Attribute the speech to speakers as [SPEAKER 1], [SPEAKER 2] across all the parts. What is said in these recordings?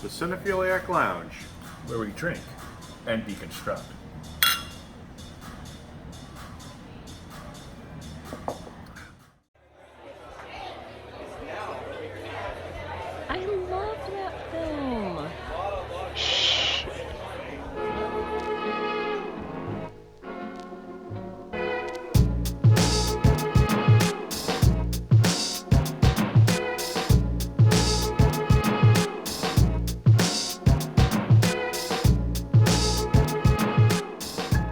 [SPEAKER 1] The Cinephiliac Lounge,
[SPEAKER 2] where we drink and deconstruct.
[SPEAKER 3] I loved that film. Shh.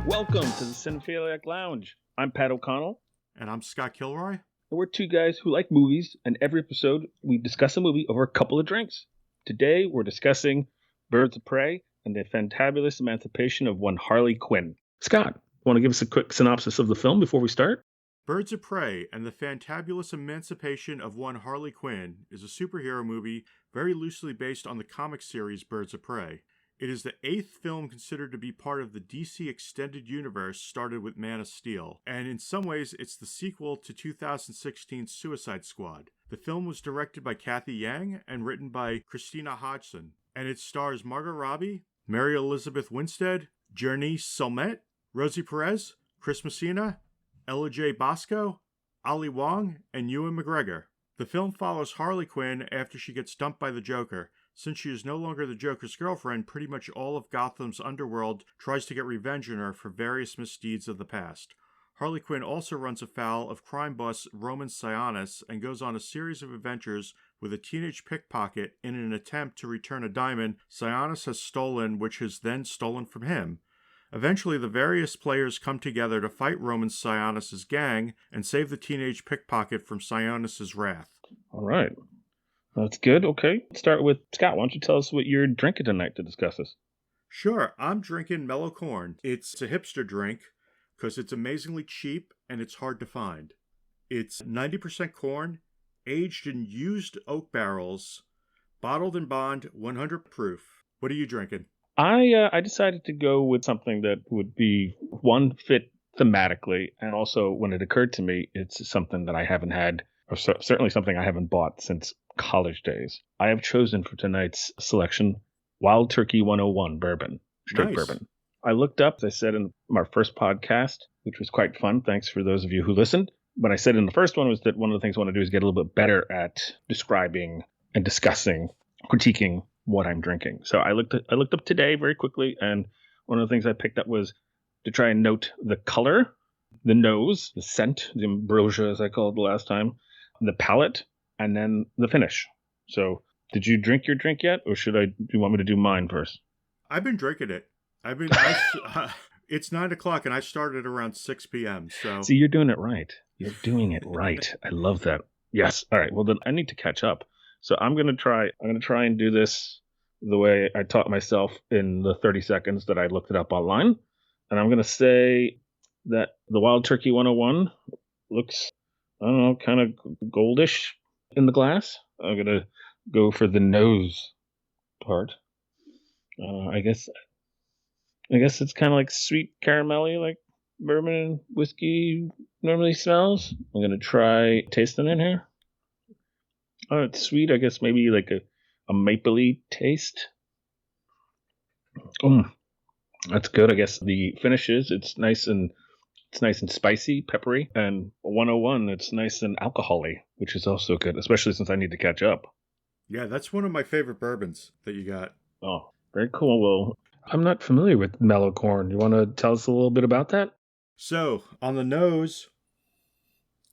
[SPEAKER 4] Welcome to the Cinephiliac Lounge. I'm Pat O'Connell.
[SPEAKER 1] and I'm Scott Kilroy.
[SPEAKER 4] And we're two guys who like movies, and every episode we discuss a movie over a couple of drinks. Today we're discussing Birds of Prey and the fantabulous emancipation of one Harley Quinn. Scott, want to give us a quick synopsis of the film before we start?
[SPEAKER 1] Birds of Prey and the Fantabulous Emancipation of One Harley Quinn is a superhero movie very loosely based on the comic series Birds of Prey. It is the 8th film considered to be part of the DC Extended Universe started with Man of Steel, and in some ways it's the sequel to 2016's Suicide Squad. The film was directed by Kathy Yang and written by Christina Hodgson, and it stars Margot Robbie, Mary Elizabeth Winstead, Jernee Smollett, Rosie Perez, Chris Messina, Ella J. Bosco, Ali Wong, and Ewan McGregor. The film follows Harley Quinn after she gets dumped by the Joker. Since she is no longer the Joker's girlfriend, pretty much all of Gotham's underworld tries to get revenge on her for various misdeeds of the past. Harley Quinn also runs afoul of crime boss Roman Sionis and goes on a series of adventures with a teenage pickpocket in an attempt to return a diamond Sionis has stolen, which is then stolen from him. Eventually, the various players come together to fight Roman Sionis' gang and save the teenage pickpocket from Sionis' wrath.
[SPEAKER 4] All right. That's good. Okay. Let's start with Scott. Why don't you tell us what you're drinking tonight to discuss this?
[SPEAKER 1] Sure, I'm drinking Mellow Corn. It's a hipster drink because it's amazingly cheap and it's hard to find. It's 90% corn, aged in used oak barrels, bottled in bond, 100 proof. What are you drinking?
[SPEAKER 4] I decided to go with something that would be one fit thematically, and also when it occurred to me, it's something that I haven't had, or certainly something I haven't bought since college days. I have chosen for tonight's selection Wild Turkey 101 bourbon, straight bourbon. I looked up, as I said in our first podcast, which was quite fun. Thanks for those of you who listened. What I said in the first one was that one of the things I want to do is get a little bit better at describing and discussing, critiquing what I'm drinking. So I looked up today very quickly, and one of the things I picked up was to try and note the color, the nose, the scent, the ambrosia as I called it the last time, the palate, and then the finish. So did you drink your drink yet, or do you want me to do mine first?
[SPEAKER 1] I've been drinking it. It's 9 o'clock and I started around 6 p.m. So
[SPEAKER 4] see, you're doing it right. You're doing it right. I love that. Yes. All right. Well, then I need to catch up. So I'm going to try and do this the way I taught myself in the 30 seconds that I looked it up online. And I'm going to say that the Wild Turkey 101 looks, I don't know, kind of goldish in the glass. I'm going to go for the nose part. I guess it's kind of like sweet caramelly, like bourbon and whiskey normally smells. I'm going to try tasting it here. Oh, it's sweet. I guess maybe like a mapley taste. That's good. I guess the finish is it's nice and spicy, peppery, and 101 it's nice and alcohol-y, which is also good, especially since I need to catch up.
[SPEAKER 1] yeah, that's one of my favorite bourbons that you got.
[SPEAKER 4] Oh, very cool. Well, I'm not familiar with Mellow Corn. You want to tell us a little bit about that?
[SPEAKER 1] So on the nose,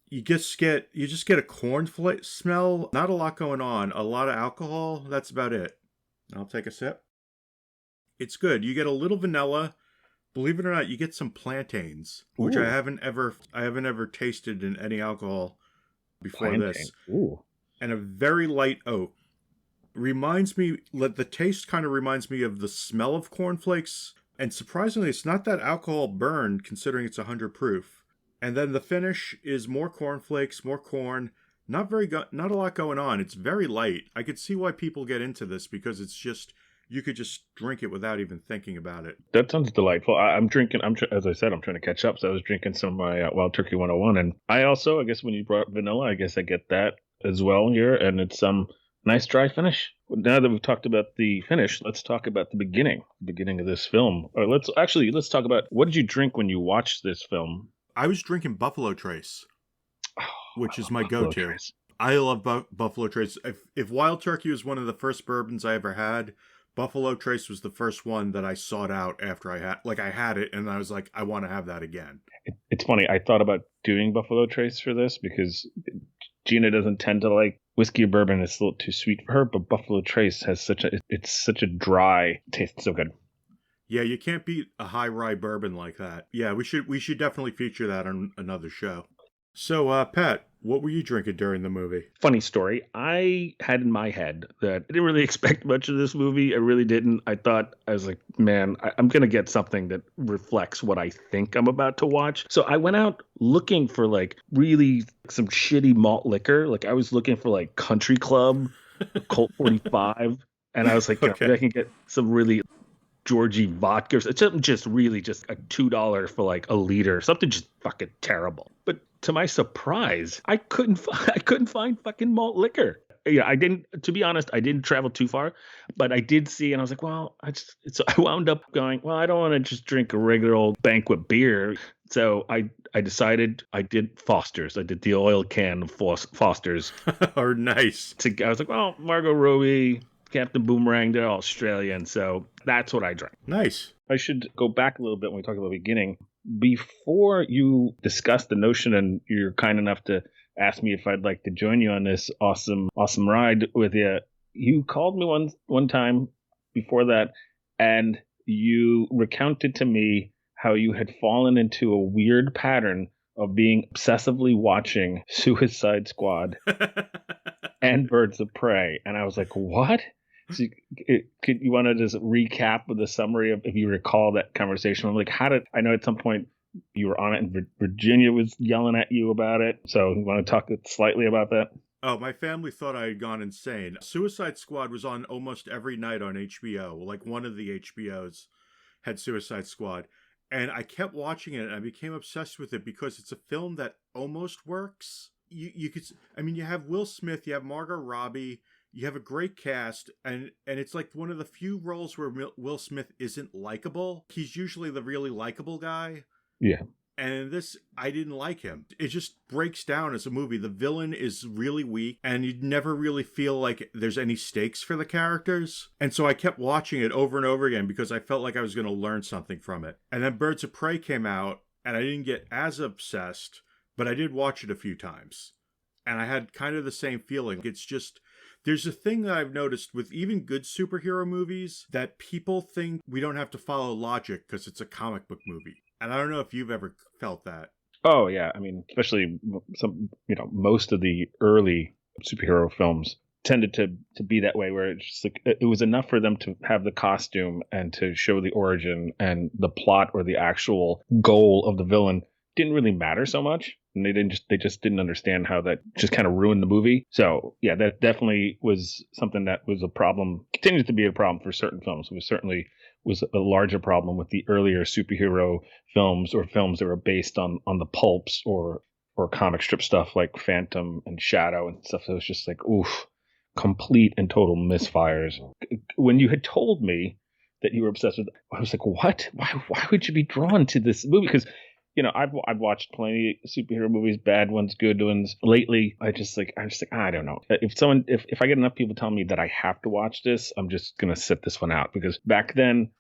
[SPEAKER 1] you just get a corn smell. Not a lot going on. A lot of alcohol. That's about it. I'll take a sip. It's good. You get a little vanilla. Believe it or not, you get some plantains, which I haven't ever tasted in any alcohol before this.
[SPEAKER 4] Ooh.
[SPEAKER 1] And a very light oak. The taste kind of reminds me of the smell of cornflakes. And surprisingly, it's not that alcohol burned, considering it's 100 proof. And then the finish is more cornflakes, more corn. Not a lot going on. It's very light. I could see why people get into this because it's just, you could just drink it without even thinking about it.
[SPEAKER 4] That sounds delightful. As I said, I'm trying to catch up. So I was drinking some of my Wild Turkey 101. And I guess when you brought vanilla, I guess I get that as well here. And it's Nice dry finish. Now that we've talked about the finish, let's talk about the beginning of this film. Or let's talk about, what did you drink when you watched this film?
[SPEAKER 1] I was drinking Buffalo Trace,
[SPEAKER 4] Oh,
[SPEAKER 1] which
[SPEAKER 4] I
[SPEAKER 1] is
[SPEAKER 4] love
[SPEAKER 1] my
[SPEAKER 4] Buffalo
[SPEAKER 1] go-to.
[SPEAKER 4] Trace.
[SPEAKER 1] I love Buffalo Trace. If Wild Turkey was one of the first bourbons I ever had, Buffalo Trace was the first one that I sought out after I had it, and I was like, I want to have that again.
[SPEAKER 4] It's funny. I thought about doing Buffalo Trace for this because Gina doesn't tend to like whiskey or bourbon. It's a little too sweet for her, but Buffalo Trace has it's such a dry taste. So good.
[SPEAKER 1] Yeah, you can't beat a high rye bourbon like that. Yeah, we should definitely feature that on another show. So, Pat, what were you drinking during the movie?
[SPEAKER 4] Funny story. I had in my head that I didn't really expect much of this movie. I really didn't. I was like, man, I'm going to get something that reflects what I think I'm about to watch. So I went out looking for like really some shitty malt liquor. Like I was looking for like Country Club, Colt 45. And I was like,
[SPEAKER 1] Okay.
[SPEAKER 4] maybe I can get some really Georgie vodka. It's something just really just a $2 for like a liter, something just fucking terrible. But to my surprise, I couldn't find fucking malt liquor. Yeah, I didn't. To be honest, I didn't travel too far, but I did see, and I was like, well, so I wound up going, well, I don't want to just drink a regular old banquet beer. So I decided I did Foster's. I did the oil can of Foster's.
[SPEAKER 1] Or nice.
[SPEAKER 4] I was like, well, Margot Robbie, Captain Boomerang, they're all Australian, so that's what I drank.
[SPEAKER 1] Nice.
[SPEAKER 4] I should go back a little bit when we talk about the beginning. Before you discuss the notion, and you're kind enough to ask me if I'd like to join you on this awesome ride with you, you called me one time before that, and you recounted to me how you had fallen into a weird pattern of being obsessively watching Suicide Squad and Birds of Prey. And I was like, what? So you want to just recap with a summary of, if you recall that conversation? I'm like, I know at some point you were on it and Virginia was yelling at you about it. So you want to talk slightly about that?
[SPEAKER 1] Oh, my family thought I had gone insane. Suicide Squad was on almost every night on HBO. Like one of the HBOs had Suicide Squad. And I kept watching it and I became obsessed with it because it's a film that almost works. You could, I mean, you have Will Smith, you have Margot Robbie, you have a great cast, and it's like one of the few roles where Will Smith isn't likable. He's usually the really likable guy.
[SPEAKER 4] Yeah.
[SPEAKER 1] And in this, I didn't like him. It just breaks down as a movie. The villain is really weak, and you never really feel like there's any stakes for the characters. And so I kept watching it over and over again because I felt like I was going to learn something from it. And then Birds of Prey came out, and I didn't get as obsessed, but I did watch it a few times. And I had kind of the same feeling. It's just, there's a thing that I've noticed with even good superhero movies, that people think we don't have to follow logic because it's a comic book movie. And I don't know if you've ever felt that.
[SPEAKER 4] Oh, yeah. I mean, especially most of the early superhero films tended to be that way, where it's just like, it was enough for them to have the costume and to show the origin, and the plot or the actual goal of the villain didn't really matter so much. And they just didn't understand how that just kind of ruined the movie. So yeah, that definitely was something that was a problem, continues to be a problem for certain films. It certainly was a larger problem with the earlier superhero films, or films that were based on the pulps or comic strip stuff like Phantom and Shadow and stuff. So it was just like, oof, complete and total misfires. When you had told me that you were obsessed with, I was like, what? Why would you be drawn to this movie? Because I've watched plenty of superhero movies, bad ones, good ones. Lately, I'm just like, I don't know. If I get enough people telling me that I have to watch this, I'm just gonna sit this one out. Because back then,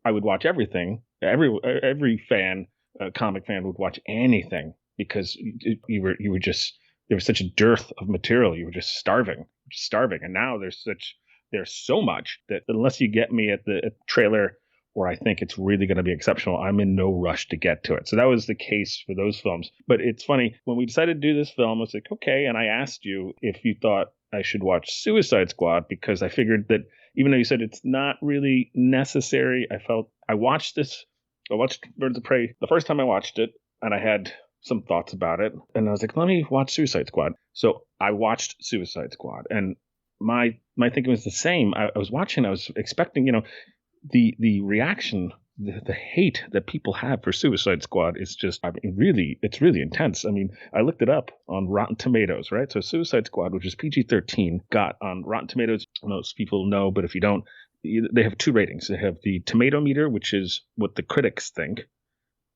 [SPEAKER 4] I would watch everything. Every fan, comic fan, would watch anything because you were just, there was such a dearth of material. You were just starving. And now there's so much that unless you get me at the trailer, or I think it's really going to be exceptional, I'm in no rush to get to it. So that was the case for those films. But it's funny, when we decided to do this film, I was like, okay. And I asked you if you thought I should watch Suicide Squad, because I figured that even though you said it's not really necessary, I watched Birds of Prey the first time I watched it, and I had some thoughts about it. And I was like, let me watch Suicide Squad. So I watched Suicide Squad, and my thinking was the same. I was watching, I was expecting, the reaction the hate that people have for Suicide Squad is just, I mean, really, it's really intense. I mean, I looked it up on Rotten Tomatoes, right? So Suicide Squad, which is PG-13, got on Rotten Tomatoes, most people know, but if you don't, they have 2 ratings. They have the tomato meter, which is what the critics think,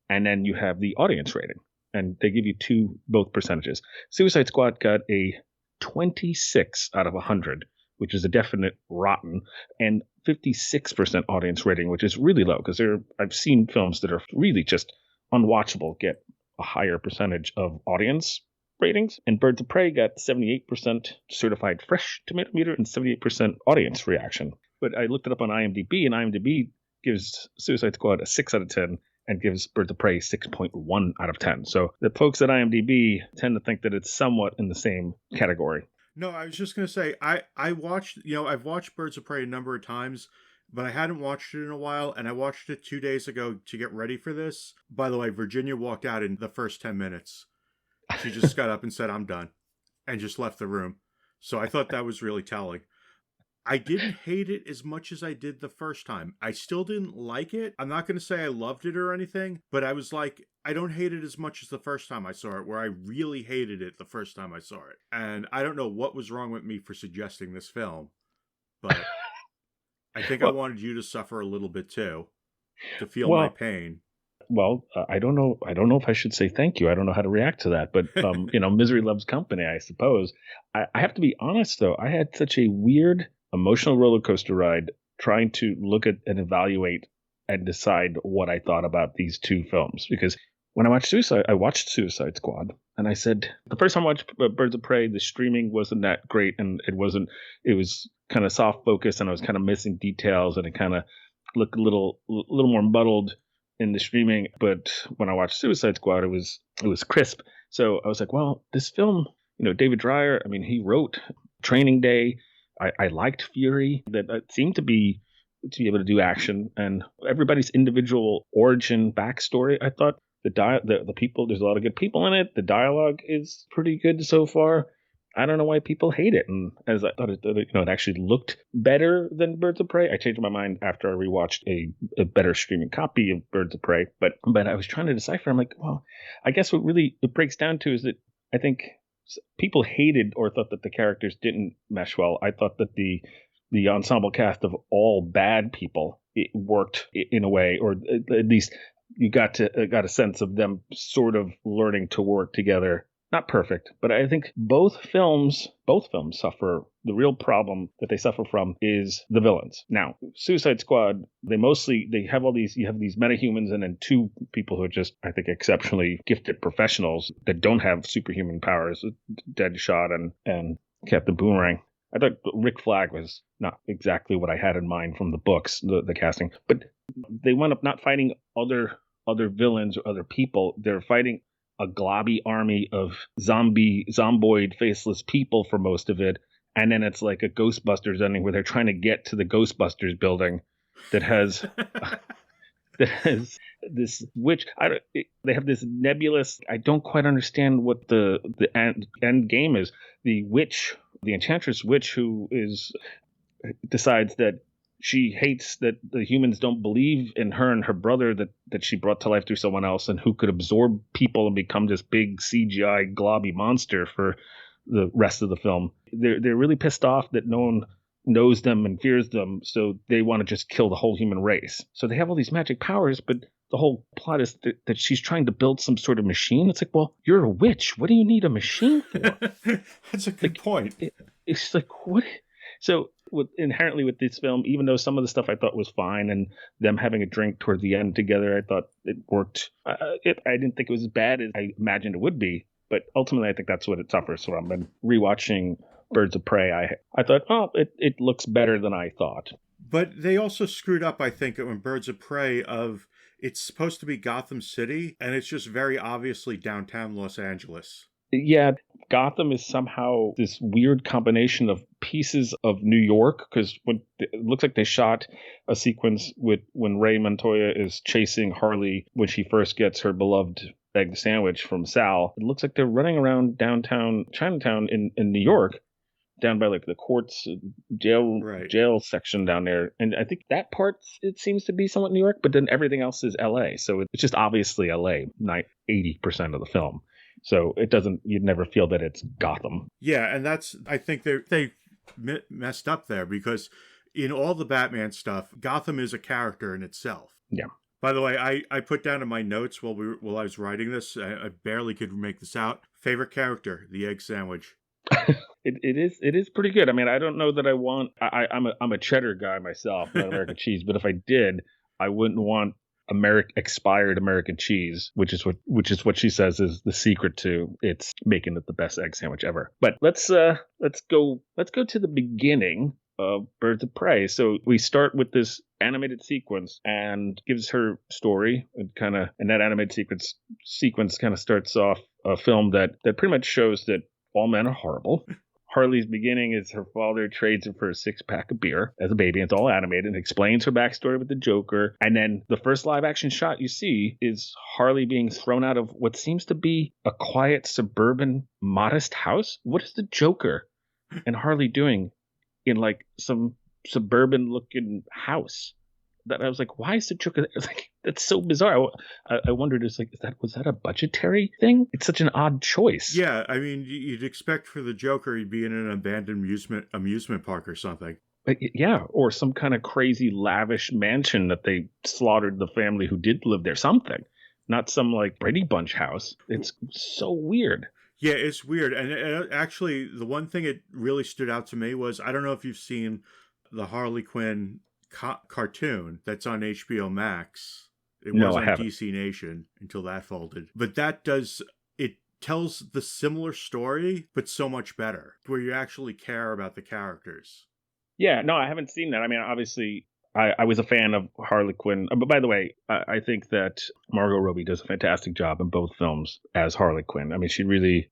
[SPEAKER 4] and then you have the audience rating, and they give you both percentages. Suicide Squad got a 26 out of 100, which is a definite rotten, and 56% audience rating, which is really low, because I've seen films that are really just unwatchable get a higher percentage of audience ratings, and Birds of Prey got 78% certified fresh tomato meter and 78% audience reaction. But I looked it up on IMDb, and IMDb gives Suicide Squad a 6 out of 10 and gives Birds of Prey 6.1 out of 10. So the folks at IMDb tend to think that it's somewhat in the same category.
[SPEAKER 1] No, I was just going to say, I watched, I've watched Birds of Prey a number of times, but I hadn't watched it in a while, and I watched it 2 days ago to get ready for this. By the way, Virginia walked out in the first 10 minutes. She just got up and said, "I'm done," and just left the room. So I thought that was really telling. I didn't hate it as much as I did the first time. I still didn't like it. I'm not going to say I loved it or anything, but I was like, I don't hate it as much as the first time I saw it, where I really hated it the first time I saw it. And I don't know what was wrong with me for suggesting this film, but I think I wanted you to suffer a little bit too, to feel my pain.
[SPEAKER 4] Well, I don't know. I don't know if I should say thank you. I don't know how to react to that. But, misery loves company, I suppose. I have to be honest, though. I had such a weird emotional roller coaster ride trying to look at and evaluate and decide what I thought about these 2 films. Because when I watched Suicide Squad, and I said, the first time I watched Birds of Prey, the streaming wasn't that great, and it was kind of soft focus, and I was kind of missing details, and it kind of looked a little more muddled in the streaming. But when I watched Suicide Squad, it was crisp. So I was like, well, this film, David Dreyer, I mean, he wrote Training Day. I liked Fury, that seemed to be able to do action, and everybody's individual origin backstory. I thought the people, there's a lot of good people in it. The dialogue is pretty good so far. I don't know why people hate it. And as I thought it actually looked better than Birds of Prey. I changed my mind after I rewatched a better streaming copy of Birds of Prey. But I was trying to decipher. I'm like, well, I guess what really it breaks down to is that I think people hated or thought that the characters didn't mesh well. I thought that the ensemble cast of all bad people, it worked in a way, or at least you got a sense of them sort of learning to work together. Not perfect, but I think both films suffer. The real problem that they suffer from is the villains. Now, Suicide Squad, they have you have these metahumans and then 2 people who are just, I think, exceptionally gifted professionals that don't have superhuman powers, Deadshot and Captain Boomerang. I thought Rick Flag was not exactly what I had in mind from the books, the casting, but they wound up not fighting other villains or other people. They're fighting a globby army of zomboid, faceless people for most of it. And then it's like a Ghostbusters ending where they're trying to get to the Ghostbusters building that has this witch. They have this nebulous, I don't quite understand what the end game is. The witch, the enchantress witch who decides that she hates that the humans don't believe in her and her brother that she brought to life through someone else, and who could absorb people and become this big CGI globby monster for the rest of the film. They're really pissed off that no one knows them and fears them, so they want to just kill the whole human race. So they have all these magic powers, but the whole plot is that she's trying to build some sort of machine. It's like, well, you're a witch. What do you need a machine for?
[SPEAKER 1] That's a good point.
[SPEAKER 4] It's like, what? So inherently with this film, even though some of the stuff I thought was fine, and them having a drink toward the end together, I thought it worked. I didn't think it was as bad as I imagined it would be, but ultimately I think that's what it suffers from. And rewatching Birds of Prey, I thought, oh, it looks better than I thought.
[SPEAKER 1] But they also screwed up, I think, in Birds of Prey it's supposed to be Gotham City, and it's just very obviously downtown Los Angeles.
[SPEAKER 4] Yeah, Gotham is somehow this weird combination of pieces of New York, because it looks like they shot a sequence when Ray Montoya is chasing Harley when she first gets her beloved egg sandwich from Sal. It looks like they're running around downtown Chinatown in New York, down by like the courts, jail
[SPEAKER 1] Right.
[SPEAKER 4] jail section down there. And I think that part, it seems to be somewhat New York, but then everything else is LA. So it's just obviously LA, 80% of the film. So you'd never feel that it's Gotham.
[SPEAKER 1] Yeah, and I think they messed up there because in all the Batman stuff, Gotham is a character in itself.
[SPEAKER 4] Yeah.
[SPEAKER 1] By the way, I put down in my notes while I was writing this, I barely could make this out. Favorite character, the egg sandwich.
[SPEAKER 4] It is pretty good. I mean, I don't know that I want. I'm a cheddar guy myself, not American cheese. But if I did, I wouldn't want expired American cheese, which is what she says is the secret to it's making it the best egg sandwich ever. But let's go to the beginning of Birds of Prey. So we start with this animated sequence and gives her story, and that animated sequence kind of starts off a film that pretty much shows that all men are horrible. Harley's beginning is her father trades her for a 6-pack of beer as a baby. It's all animated and explains her backstory with the Joker. And then the first live action shot you see is Harley being thrown out of what seems to be a quiet, suburban, modest house. What is the Joker and Harley doing in like some suburban looking house? That I was like, why is the Joker? Like, that's so bizarre. I wondered, was that a budgetary thing? It's such an odd choice.
[SPEAKER 1] Yeah, I mean, you'd expect for the Joker he'd be in an abandoned amusement park or something.
[SPEAKER 4] Yeah, or some kind of crazy lavish mansion that they slaughtered the family who did live there. Something, not some like Brady Bunch house. It's so weird.
[SPEAKER 1] Yeah, it's weird. And actually, the one thing it really stood out to me was, I don't know if you've seen the Harley Quinn cartoon that's on HBO Max. It was on DC Nation until that folded. But it tells the similar story, but so much better, where you actually care about the characters.
[SPEAKER 4] Yeah, no, I haven't seen that. I mean, obviously, I was a fan of Harley Quinn. But by the way, I think that Margot Robbie does a fantastic job in both films as Harley Quinn. I mean, she really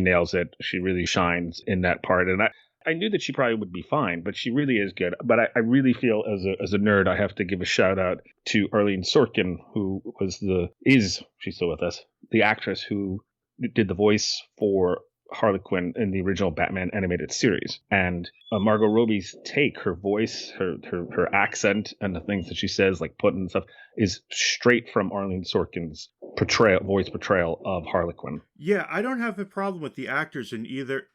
[SPEAKER 4] nails it. She really shines in that part. And I knew that she probably would be fine, but she really is good. But I really feel as a nerd, I have to give a shout out to Arlene Sorkin, who she's still with us, the actress who did the voice for Harley Quinn in the original Batman animated series. And Margot Robbie's take, her voice, her accent, and the things that she says, like put and stuff, is straight from Arlene Sorkin's voice portrayal of Harley Quinn.
[SPEAKER 1] Yeah, I don't have a problem with the actors in either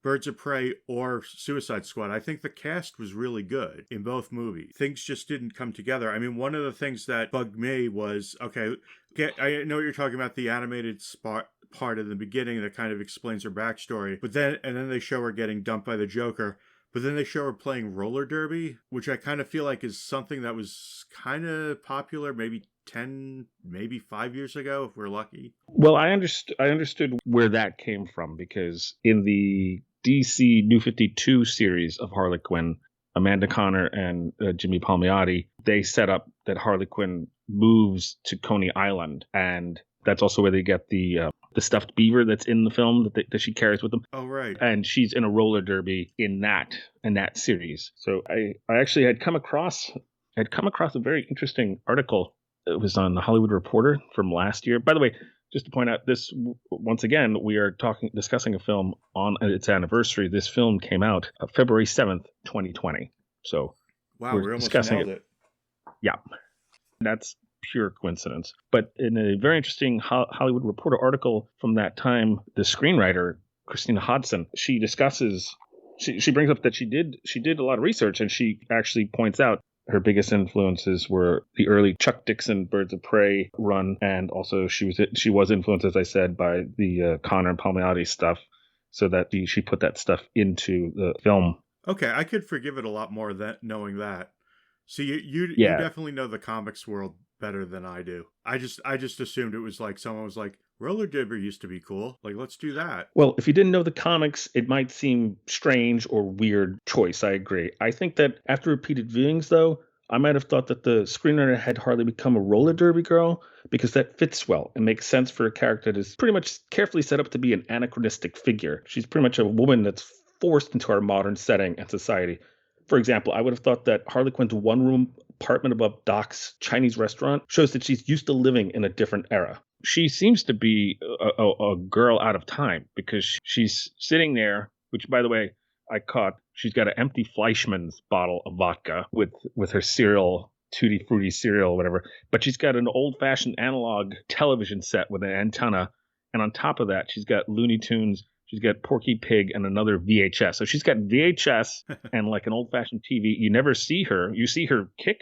[SPEAKER 1] Birds of Prey or Suicide Squad. I think the cast was really good in both movies. Things just didn't come together. I mean, one of the things that bugged me was, I know what you're talking about, the animated part in the beginning that kind of explains her backstory, but then they show her getting dumped by the Joker, but then they show her playing roller derby, which I kind of feel like is something that was kind of popular maybe 10, maybe 5 years ago, if we're lucky.
[SPEAKER 4] Well, I understood where that came from, because in the DC New 52 series of Harley Quinn, Amanda Conner and Jimmy Palmiotti, they set up that Harley Quinn moves to Coney Island, and that's also where they get the stuffed beaver that's in the film that she carries with them.
[SPEAKER 1] Oh, right.
[SPEAKER 4] And she's in a roller derby in that series. So I actually had come across a very interesting article. It was on the Hollywood Reporter from last year. By the way, just to point out, this, once again, we are discussing a film on its anniversary. This film came out February 7th, 2020. So
[SPEAKER 1] wow, we almost nailed it.
[SPEAKER 4] Yeah, that's pure coincidence. But in a very interesting Hollywood Reporter article from that time, the screenwriter, Christina Hodson, she discusses, she brings up that she did a lot of research, and she actually points out her biggest influences were the early Chuck Dixon Birds of Prey run, and also she was influenced, as I said, by the Conner and Palmiotti stuff, so that she put that stuff into the film.
[SPEAKER 1] Okay, I could forgive it a lot more knowing that. So you definitely know the comics world better than I do. I just assumed it was like someone was like, roller derby used to be cool. Like, let's do that.
[SPEAKER 4] Well, if you didn't know the comics, it might seem strange or weird choice. I agree. I think that after repeated viewings, though, I might have thought that the screenwriter had Harley become a roller derby girl, because that fits well and makes sense for a character that is pretty much carefully set up to be an anachronistic figure. She's pretty much a woman that's forced into our modern setting and society. For example, I would have thought that Harley Quinn's one-room apartment above Doc's Chinese restaurant shows that she's used to living in a different era. She seems to be a girl out of time, because she's sitting there which, by the way, I caught. She's got an empty Fleischmann's bottle of vodka with her cereal, Tutti Frutti cereal or whatever. But she's got an old-fashioned analog television set with an antenna. And on top of that, she's got Looney Tunes. She's got Porky Pig and another VHS. So she's got VHS and like an old-fashioned TV. You never see her. You see her kick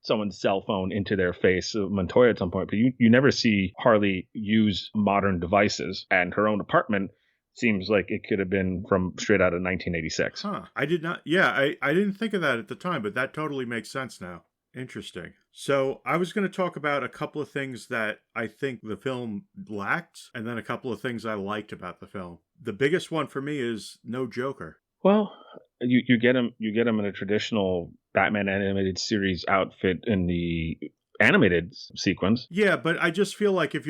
[SPEAKER 4] someone's cell phone into their face, Montoya at some point, but you never see Harley use modern devices. And her own apartment seems like it could have been from straight out of 1986.
[SPEAKER 1] Huh. I did not. Yeah, I didn't think of that at the time, but that totally makes sense now. Interesting. So I was going to talk about a couple of things that I think the film lacked, and then a couple of things I liked about the film. The biggest one for me is no Joker.
[SPEAKER 4] Well, you get him in a traditional Batman animated series outfit in the animated sequence.
[SPEAKER 1] Yeah, but I just feel like if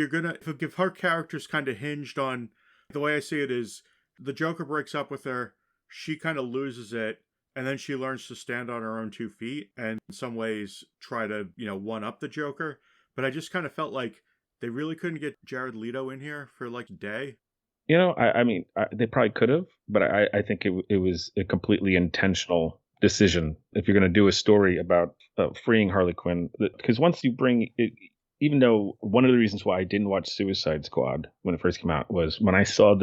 [SPEAKER 1] her character's kind of hinged on, the way I see it is the Joker breaks up with her, she kind of loses it, and then she learns to stand on her own 2 feet and in some ways try to, one up the Joker. But I just kind of felt like they really couldn't get Jared Leto in here for like a day.
[SPEAKER 4] I mean, they probably could have, but I think it was a completely intentional decision. If you're going to do a story about freeing Harley Quinn, because once you bring it, even though one of the reasons why I didn't watch Suicide Squad when it first came out was when I saw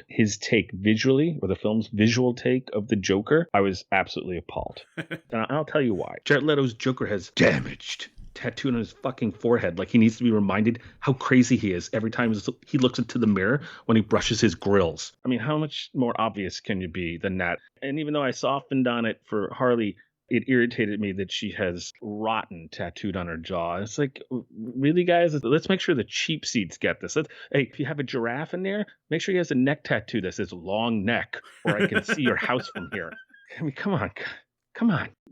[SPEAKER 4] his take visually, or the film's visual take of the Joker, I was absolutely appalled. And I'll tell you why. Jared Leto's Joker has damaged tattooed on his fucking forehead. Like he needs to be reminded how crazy he is every time he looks into the mirror when he brushes his grills. I mean, how much more obvious can you be than that? And even though I softened on it for Harley, it irritated me that she has rotten tattooed on her jaw. It's like, really, guys? Let's make sure the cheap seats get this. Hey, if you have a giraffe in there, make sure he has a neck tattoo that says long neck, or I can see your house from here. I mean, come on.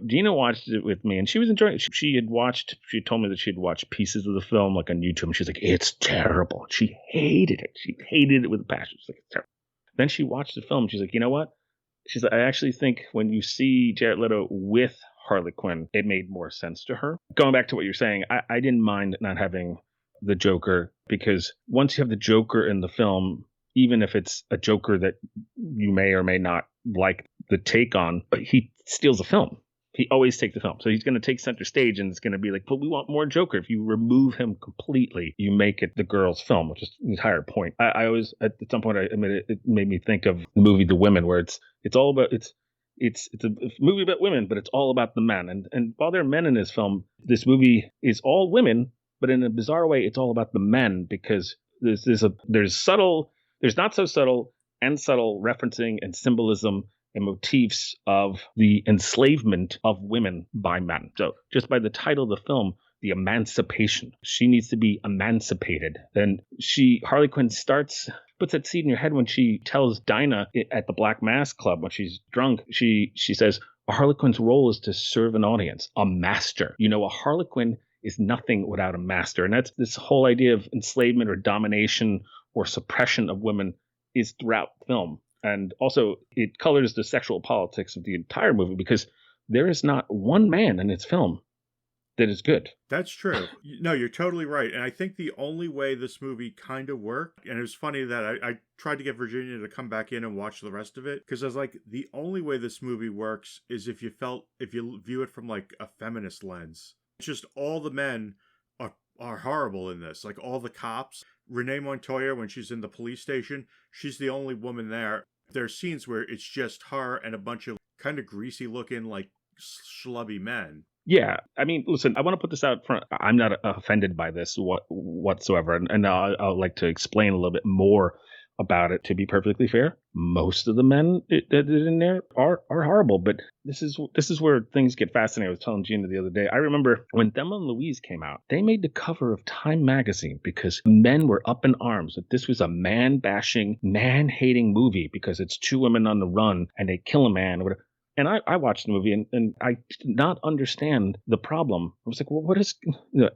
[SPEAKER 4] Gina watched it with me, and she was enjoying it. She told me that she had watched pieces of the film, like on YouTube, and she's like, it's terrible. She hated it. She hated it with a passion. She's like, it's terrible. Then she watched the film, and she's like, you know what? She's like, I actually think when you see Jared Leto with Harley Quinn, it made more sense to her. Going back to what you're saying, I didn't mind not having the Joker, because once you have the Joker in the film, even if it's a Joker that you may or may not like the take on, he steals the film. He always takes the film. So he's going to take center stage, and it's going to be like, but we want more Joker. If you remove him completely, you make it the girl's film, which is the entire point. I always, at some point, it made me think of the movie The Women, where it's all about, it's a movie about women, but it's all about the men. And while there are men in this film, this movie is all women, but in a bizarre way, it's all about the men, because there's not so subtle and subtle referencing and symbolism and motifs of the enslavement of women by men. So just by the title of the film, the emancipation, she needs to be emancipated. And Harley Quinn puts that seed in your head when she tells Dinah at the Black Mass Club when she's drunk. She says, a Harley Quinn's role is to serve an audience, a master. A Harley Quinn is nothing without a master. And that's this whole idea of enslavement or domination or suppression of women is throughout film. And also, it colors the sexual politics of the entire movie, because there is not one man in its film that is good.
[SPEAKER 1] That's true. No, you're totally right. And I think the only way this movie kind of worked, and it was funny that I tried to get Virginia to come back in and watch the rest of it, because I was like, the only way this movie works is if you view it from like a feminist lens. It's just all the men are horrible in this. Like all the cops. Renee Montoya, when she's in the police station, she's the only woman there. There's scenes where it's just her and a bunch of kind of greasy looking, like schlubby men.
[SPEAKER 4] Yeah. I mean, listen, I want to put this out front. I'm not offended by this whatsoever. And I'll like to explain a little bit more about it. To be perfectly fair, most of the men that are in there are horrible, but this is where things get fascinating. I was telling Gina the other day, I remember when Thelma and Louise came out, they made the cover of Time magazine because men were up in arms that this was a man-bashing, man-hating movie because it's two women on the run and they kill a man or whatever. And I watched the movie and I did not understand the problem. I was like, well, what is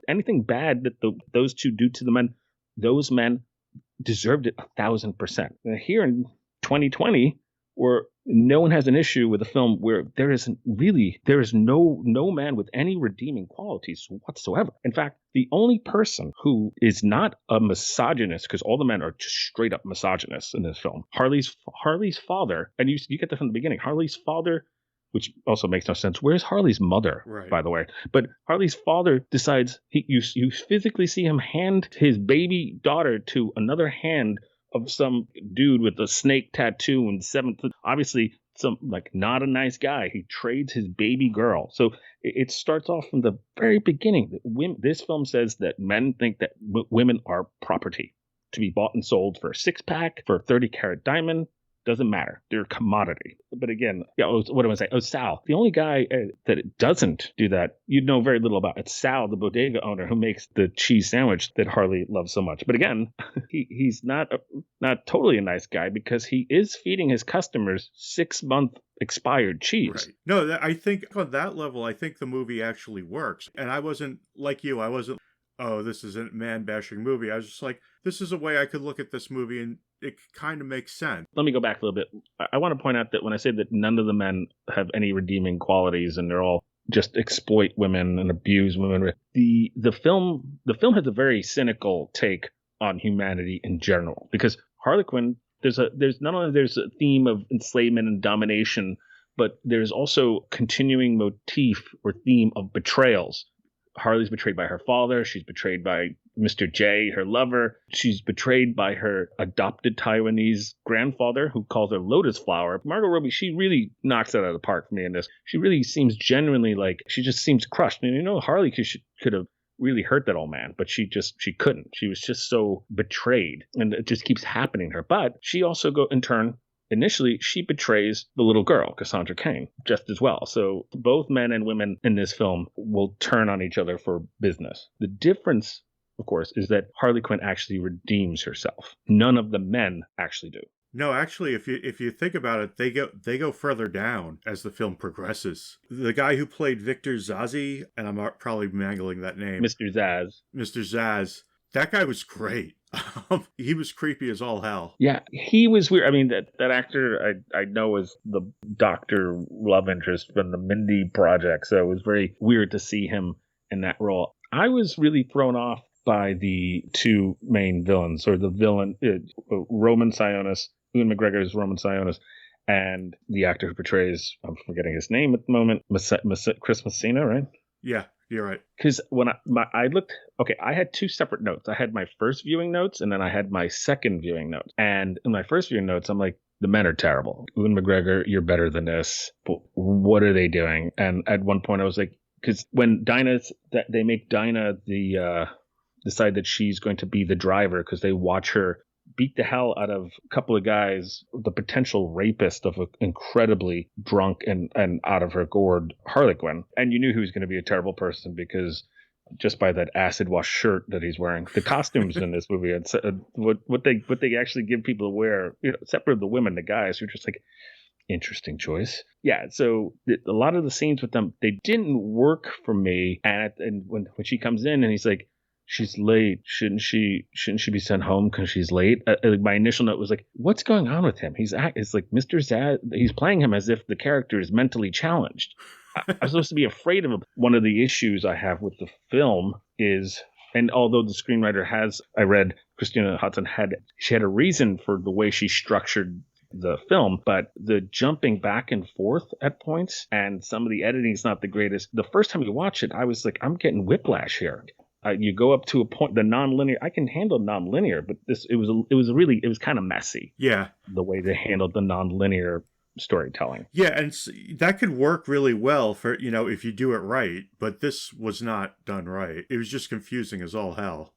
[SPEAKER 4] anything bad that those two do to the men? Those men deserved it 1,000%. Here in 2020, where no one has an issue with a film where there is no man with any redeeming qualities whatsoever. In fact, the only person who is not a misogynist, because all the men are just straight up misogynists in this film, Harley's father, and you get that from the beginning. Harley's father, which also makes no sense. Where's Harley's mother,
[SPEAKER 1] Right.
[SPEAKER 4] by the way? But Harley's father decides you physically see him hand his baby daughter to another hand of some dude with a snake tattoo and obviously some like not a nice guy. He trades his baby girl. So it starts off from the very beginning. This film says that men think that women are property to be bought and sold for a 6-pack, for a 30-carat diamond. Doesn't matter. They're a commodity. But again, what do I say? Oh, Sal. The only guy that doesn't do that, you know very little about. It's Sal, the bodega owner, who makes the cheese sandwich that Harley loves so much. But again, he's not totally a nice guy, because he is feeding his customers 6-month expired cheese.
[SPEAKER 1] Right. No, I think on that level, I think the movie actually works. And I wasn't like you. I wasn't, oh, this is a man-bashing movie. I was just like, this is a way I could look at this movie and it kind of makes sense.
[SPEAKER 4] Let me go back a little bit. I want to point out that when I say that none of the men have any redeeming qualities and they're all just exploit women and abuse women, the film has a very cynical take on humanity in general, because Harley Quinn, there's not only there's a theme of enslavement and domination, but there's also continuing motif or theme of betrayals. Harley's betrayed by her father. She's betrayed by Mr. J, her lover. She's betrayed by her adopted Taiwanese grandfather, who calls her Lotus Flower. Margot Robbie, she really knocks it out of the park for me in this. She really seems genuinely like, she just seems crushed. And Harley could have really hurt that old man, but she couldn't. She was just so betrayed, and it just keeps happening to her. But she also in turn, initially, she betrays the little girl, Cassandra Cain, just as well. So both men and women in this film will turn on each other for business. The difference, of course, is that Harley Quinn actually redeems herself. None of the men actually do.
[SPEAKER 1] No, actually, if you think about it, they go further down as the film progresses. The guy who played Victor Zazi, and I'm probably mangling that name,
[SPEAKER 4] Mr.
[SPEAKER 1] Zaz, that guy was great. He was creepy as all hell.
[SPEAKER 4] Yeah, he was weird. I mean, that actor I know is the doctor love interest from the Mindy Project, so it was very weird to see him in that role. I was really thrown off by the two main villains, or the villain, Roman Sionis, Ewan McGregor's Roman Sionis, and the actor who portrays, I'm forgetting his name at the moment, Chris Messina, right?
[SPEAKER 1] Yeah, you're right.
[SPEAKER 4] Because when I looked, okay, I had two separate notes. I had my first viewing notes, and then I had my second viewing notes. And in my first viewing notes, I'm like, the men are terrible. Ewan McGregor, you're better than this. But what are they doing? And at one point, I was like, because when they make Dinah decide that she's going to be the driver, because they watch her beat the hell out of a couple of guys, the potential rapist of an incredibly drunk and out of her gourd Harley Quinn. And you knew he was going to be a terrible person because just by that acid wash shirt that he's wearing. The costumes in this movie, what they actually give people to wear, separate the women, the guys, you're just like, interesting choice. Yeah, so a lot of the scenes with them, they didn't work for me. And when she comes in and he's like, she's late. Shouldn't she be sent home because she's late? My initial note was like, what's going on with him? It's like Mr. Zaz. He's playing him as if the character is mentally challenged. I'm supposed to be afraid of him. One of the issues I have with the film is, and although the screenwriter I read Christina Hodson had a reason for the way she structured the film, but the jumping back and forth at points and some of the editing is not the greatest. The first time you watch it, I was like, I'm getting whiplash here. You go up to a point, the nonlinear. I can handle nonlinear, but it was kind of messy.
[SPEAKER 1] Yeah,
[SPEAKER 4] the way they handled the nonlinear storytelling.
[SPEAKER 1] Yeah, and that could work really well for if you do it right. But this was not done right. It was just confusing as all hell.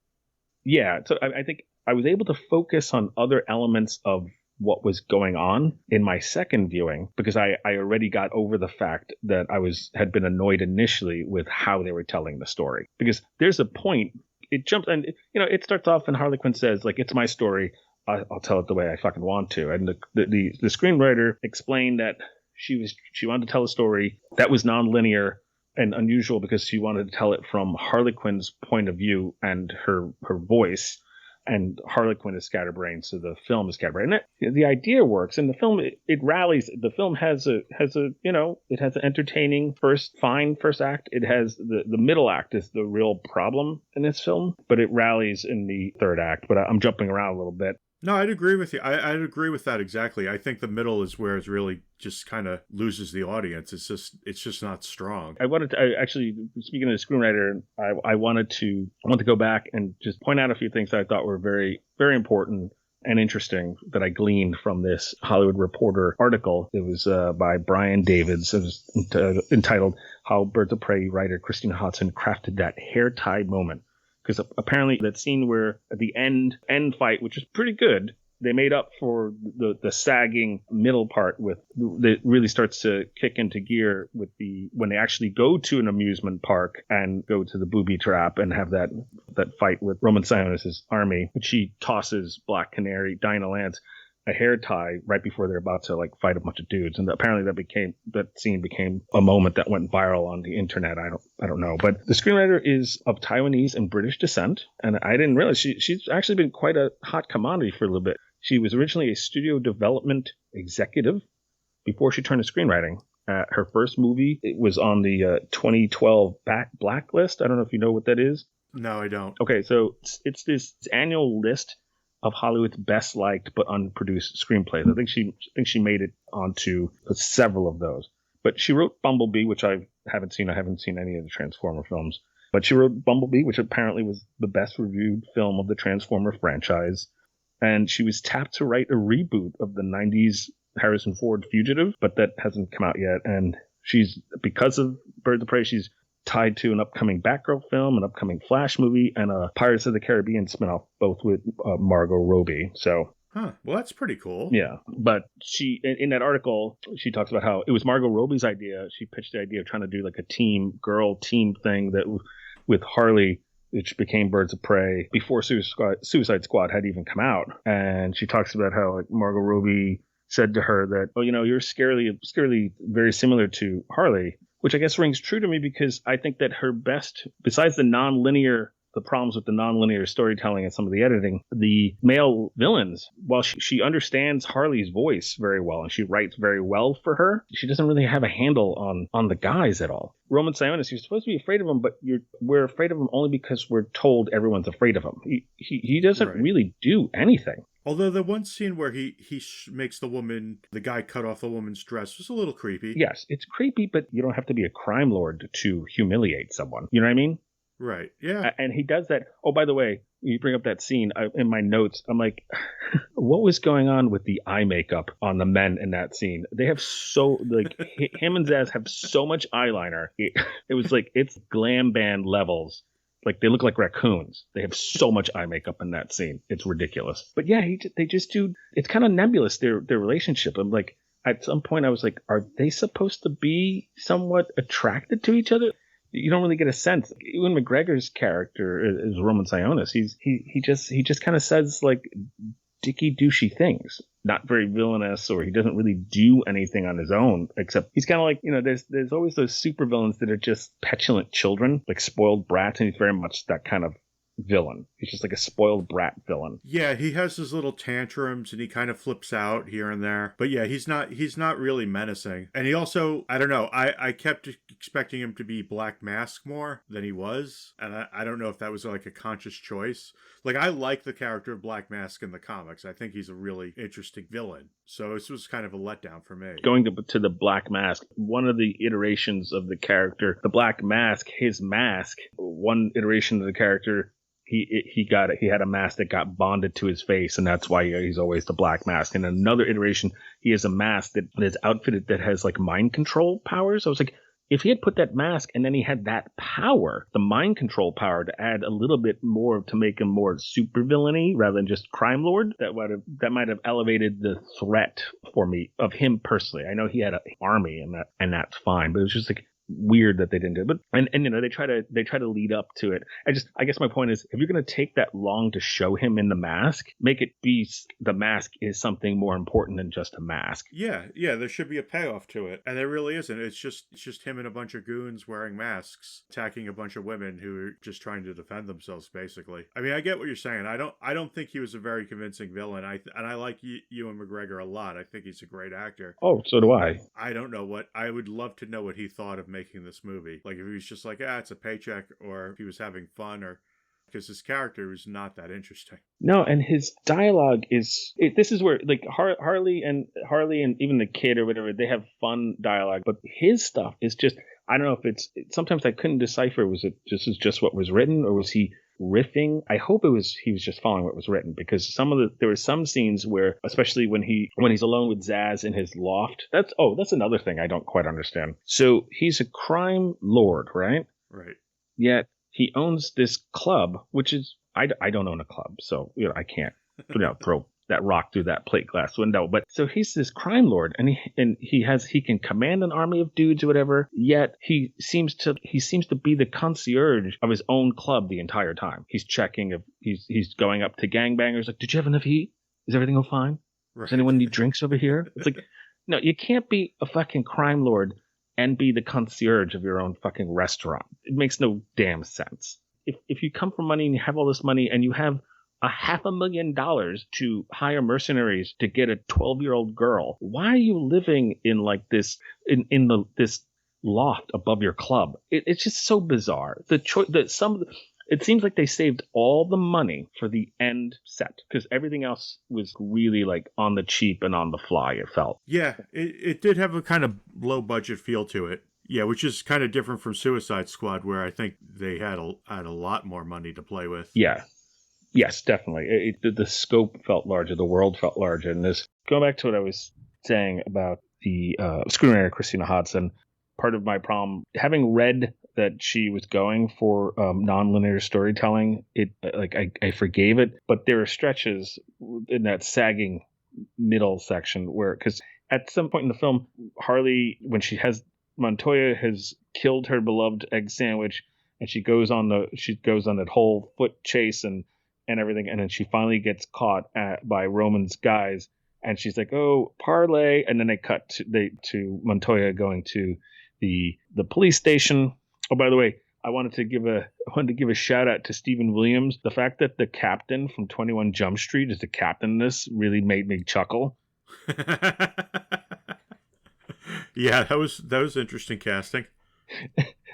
[SPEAKER 4] Yeah, so I think I was able to focus on other elements of what was going on in my second viewing, because I already got over the fact that I had been annoyed initially with how they were telling the story. Because there's a point, it jumps, and it starts off and Harley Quinn says, like, it's my story, I'll tell it the way I fucking want to. And the screenwriter explained that she wanted to tell a story that was nonlinear and unusual because she wanted to tell it from Harley Quinn's point of view and her voice. and Harley Quinn is scatterbrained, so the film is scatterbrained. And the idea works, and the film it rallies. The film has a it has an entertaining first act. It has the middle act is the real problem in this film, but it rallies in the third act. But I'm jumping around a little bit.
[SPEAKER 1] No, I'd agree with you. I'd agree with that exactly. I think the middle is where it really just kind of loses the audience. It's just not strong.
[SPEAKER 4] Actually, speaking of the screenwriter, I want to go back and just point out a few things that I thought were very, very important and interesting that I gleaned from this Hollywood Reporter article. It was by Brian Davids. It was entitled "How Birds of Prey" writer Christina Hodson crafted that hair tie moment. Because apparently that scene where at the end fight, which is pretty good, they made up for the sagging middle part with that really starts to kick into gear with when they actually go to an amusement park and go to the booby trap and have that fight with Roman Sionis' army, which she tosses Black Canary, Dinah Lance, a hair tie right before they're about to like fight a bunch of dudes, and apparently that scene became a moment that went viral on the internet. I don't know, but the screenwriter is of Taiwanese and British descent, and I didn't realize she's actually been quite a hot commodity for a little bit. She was originally a studio development executive before she turned to screenwriting. Her first movie, it was on the 2012 Blacklist. I don't know if you know what that is.
[SPEAKER 1] No, I don't.
[SPEAKER 4] Okay, so it's this annual list of Hollywood's best liked but unproduced screenplays. I think she made it onto several of those. But she wrote Bumblebee, which I haven't seen. I haven't seen any of the Transformer films. But she wrote Bumblebee, which apparently was the best reviewed film of the Transformer franchise. And she was tapped to write a reboot of the 90s Harrison Ford Fugitive, but that hasn't come out yet. And because of Birds of Prey, she's tied to an upcoming Batgirl film, an upcoming Flash movie, and a Pirates of the Caribbean spinoff, both with Margot Robbie. So,
[SPEAKER 1] well, that's pretty cool.
[SPEAKER 4] Yeah, but she in that article she talks about how it was Margot Robbie's idea. She pitched the idea of trying to do like a girl team thing that with Harley, which became Birds of Prey before Suicide Squad had even come out. And she talks about how like Margot Robbie said to her that, oh, you're scarily very similar to Harley. Which I guess rings true to me because I think that her best, besides the problems with the nonlinear storytelling and some of the editing, the male villains, while she understands Harley's voice very well and she writes very well for her, she doesn't really have a handle on the guys at all. Roman Sionis, you're supposed to be afraid of him, but we're afraid of him only because we're told everyone's afraid of him. He doesn't really do anything.
[SPEAKER 1] Although the one scene where he makes the guy cut off the woman's dress was a little creepy.
[SPEAKER 4] Yes, it's creepy, but you don't have to be a crime lord to humiliate someone. You know what I mean?
[SPEAKER 1] Right, yeah.
[SPEAKER 4] And he does that. Oh, by the way, you bring up that scene in my notes. I'm like, what was going on with the eye makeup on the men in that scene? They have him and Zaz have so much eyeliner. It was like, it's glam band levels. Like, they look like raccoons. They have so much eye makeup in that scene. It's ridiculous. But yeah, they just do. It's kind of nebulous, their relationship. I'm like, at some point I was like, are they supposed to be somewhat attracted to each other? You don't really get a sense. Ewan McGregor's character is Roman Sionis. He just kind of says like dicky douchey things, not very villainous, or he doesn't really do anything on his own, except he's kind of like, there's always those supervillains that are just petulant children, like spoiled brats, and he's very much that kind of villain. He's just like a spoiled brat villain.
[SPEAKER 1] Yeah, he has his little tantrums and he kind of flips out here and there. But yeah, he's not really menacing. And he also, I don't know, I kept expecting him to be Black Mask more than he was. And I don't know if that was like a conscious choice. Like, I like the character of Black Mask in the comics. I think he's a really interesting villain. So this was kind of a letdown for me.
[SPEAKER 4] Going to the Black Mask, one of the iterations of the character, the Black Mask, his mask, one iteration of the character, he had a mask that got bonded to his face, and that's why he's always the Black Mask. And another iteration, he has a mask that is outfitted that has like mind control powers. I was like, if he had put that mask and then he had that power, the mind control power, to add a little bit more to make him more super villainy rather than just crime lord, that might have elevated the threat for me of him personally. I know he had an army and that's fine, but it was just like, weird that they didn't do it. But and they try to lead up to it. I guess my point is, if you're going to take that long to show him in the mask, make it be the mask is something more important than just a mask.
[SPEAKER 1] Yeah, there should be a payoff to it, and there really isn't. It's just him and a bunch of goons wearing masks attacking a bunch of women who are just trying to defend themselves, basically. I mean, I get what you're saying. I don't think he was a very convincing villain. I like Ewan McGregor a lot. I think he's a great actor.
[SPEAKER 4] Oh, so do I.
[SPEAKER 1] I don't know I would love to know what he thought of making this movie. Like, if he was just like, it's a paycheck, or if he was having fun, or because his character is not that interesting.
[SPEAKER 4] No, and his dialogue this is where, like, Harley and even the kid or whatever, they have fun dialogue, but his stuff is just, I don't know if sometimes I couldn't decipher, was it just what was written, or was he riffing? I hope he was just following what was written, because there were some scenes where, especially when he's alone with Zaz in his loft, that's another thing I don't quite understand. So he's a crime lord, right?
[SPEAKER 1] Right.
[SPEAKER 4] Yet he owns this club, which is, I don't own a club, so I can't throw that rock through that plate glass window. But so he's this crime lord, and he can command an army of dudes or whatever. Yet he seems to be the concierge of his own club the entire time. He's checking if he's going up to gangbangers, like, did you have enough heat? Is everything all fine?
[SPEAKER 1] Right.
[SPEAKER 4] Does anyone need drinks over here? It's like, no, you can't be a fucking crime lord and be the concierge of your own fucking restaurant. It makes no damn sense. If you come from money and you have all this money and you have $500,000 to hire mercenaries to get a 12-year-old girl, why are you living in like this this loft above your club? It's just so bizarre. It seems like they saved all the money for the end set, because everything else was really like on the cheap and on the fly, it felt.
[SPEAKER 1] Yeah, it did have a kind of low budget feel to it. Yeah, which is kind of different from Suicide Squad, where I think they had a lot more money to play with.
[SPEAKER 4] Yeah. Yes, definitely. The scope felt larger, the world felt larger. And going back to what I was saying about the screenwriter Christina Hodson, part of my problem, having read that she was going for nonlinear storytelling, I forgave it. But there are stretches in that sagging middle section where, because at some point in the film, Harley, when Montoya has killed her beloved egg sandwich, and she goes on that whole foot chase and everything, and then she finally gets caught by Roman's guys, and she's like, "Oh, parlay," and then they cut to Montoya going to the police station. Oh, by the way, I wanted to give a shout out to Stephen Williams. The fact that the captain from 21 Jump Street is the captain in this really made me chuckle.
[SPEAKER 1] Yeah, that was interesting casting.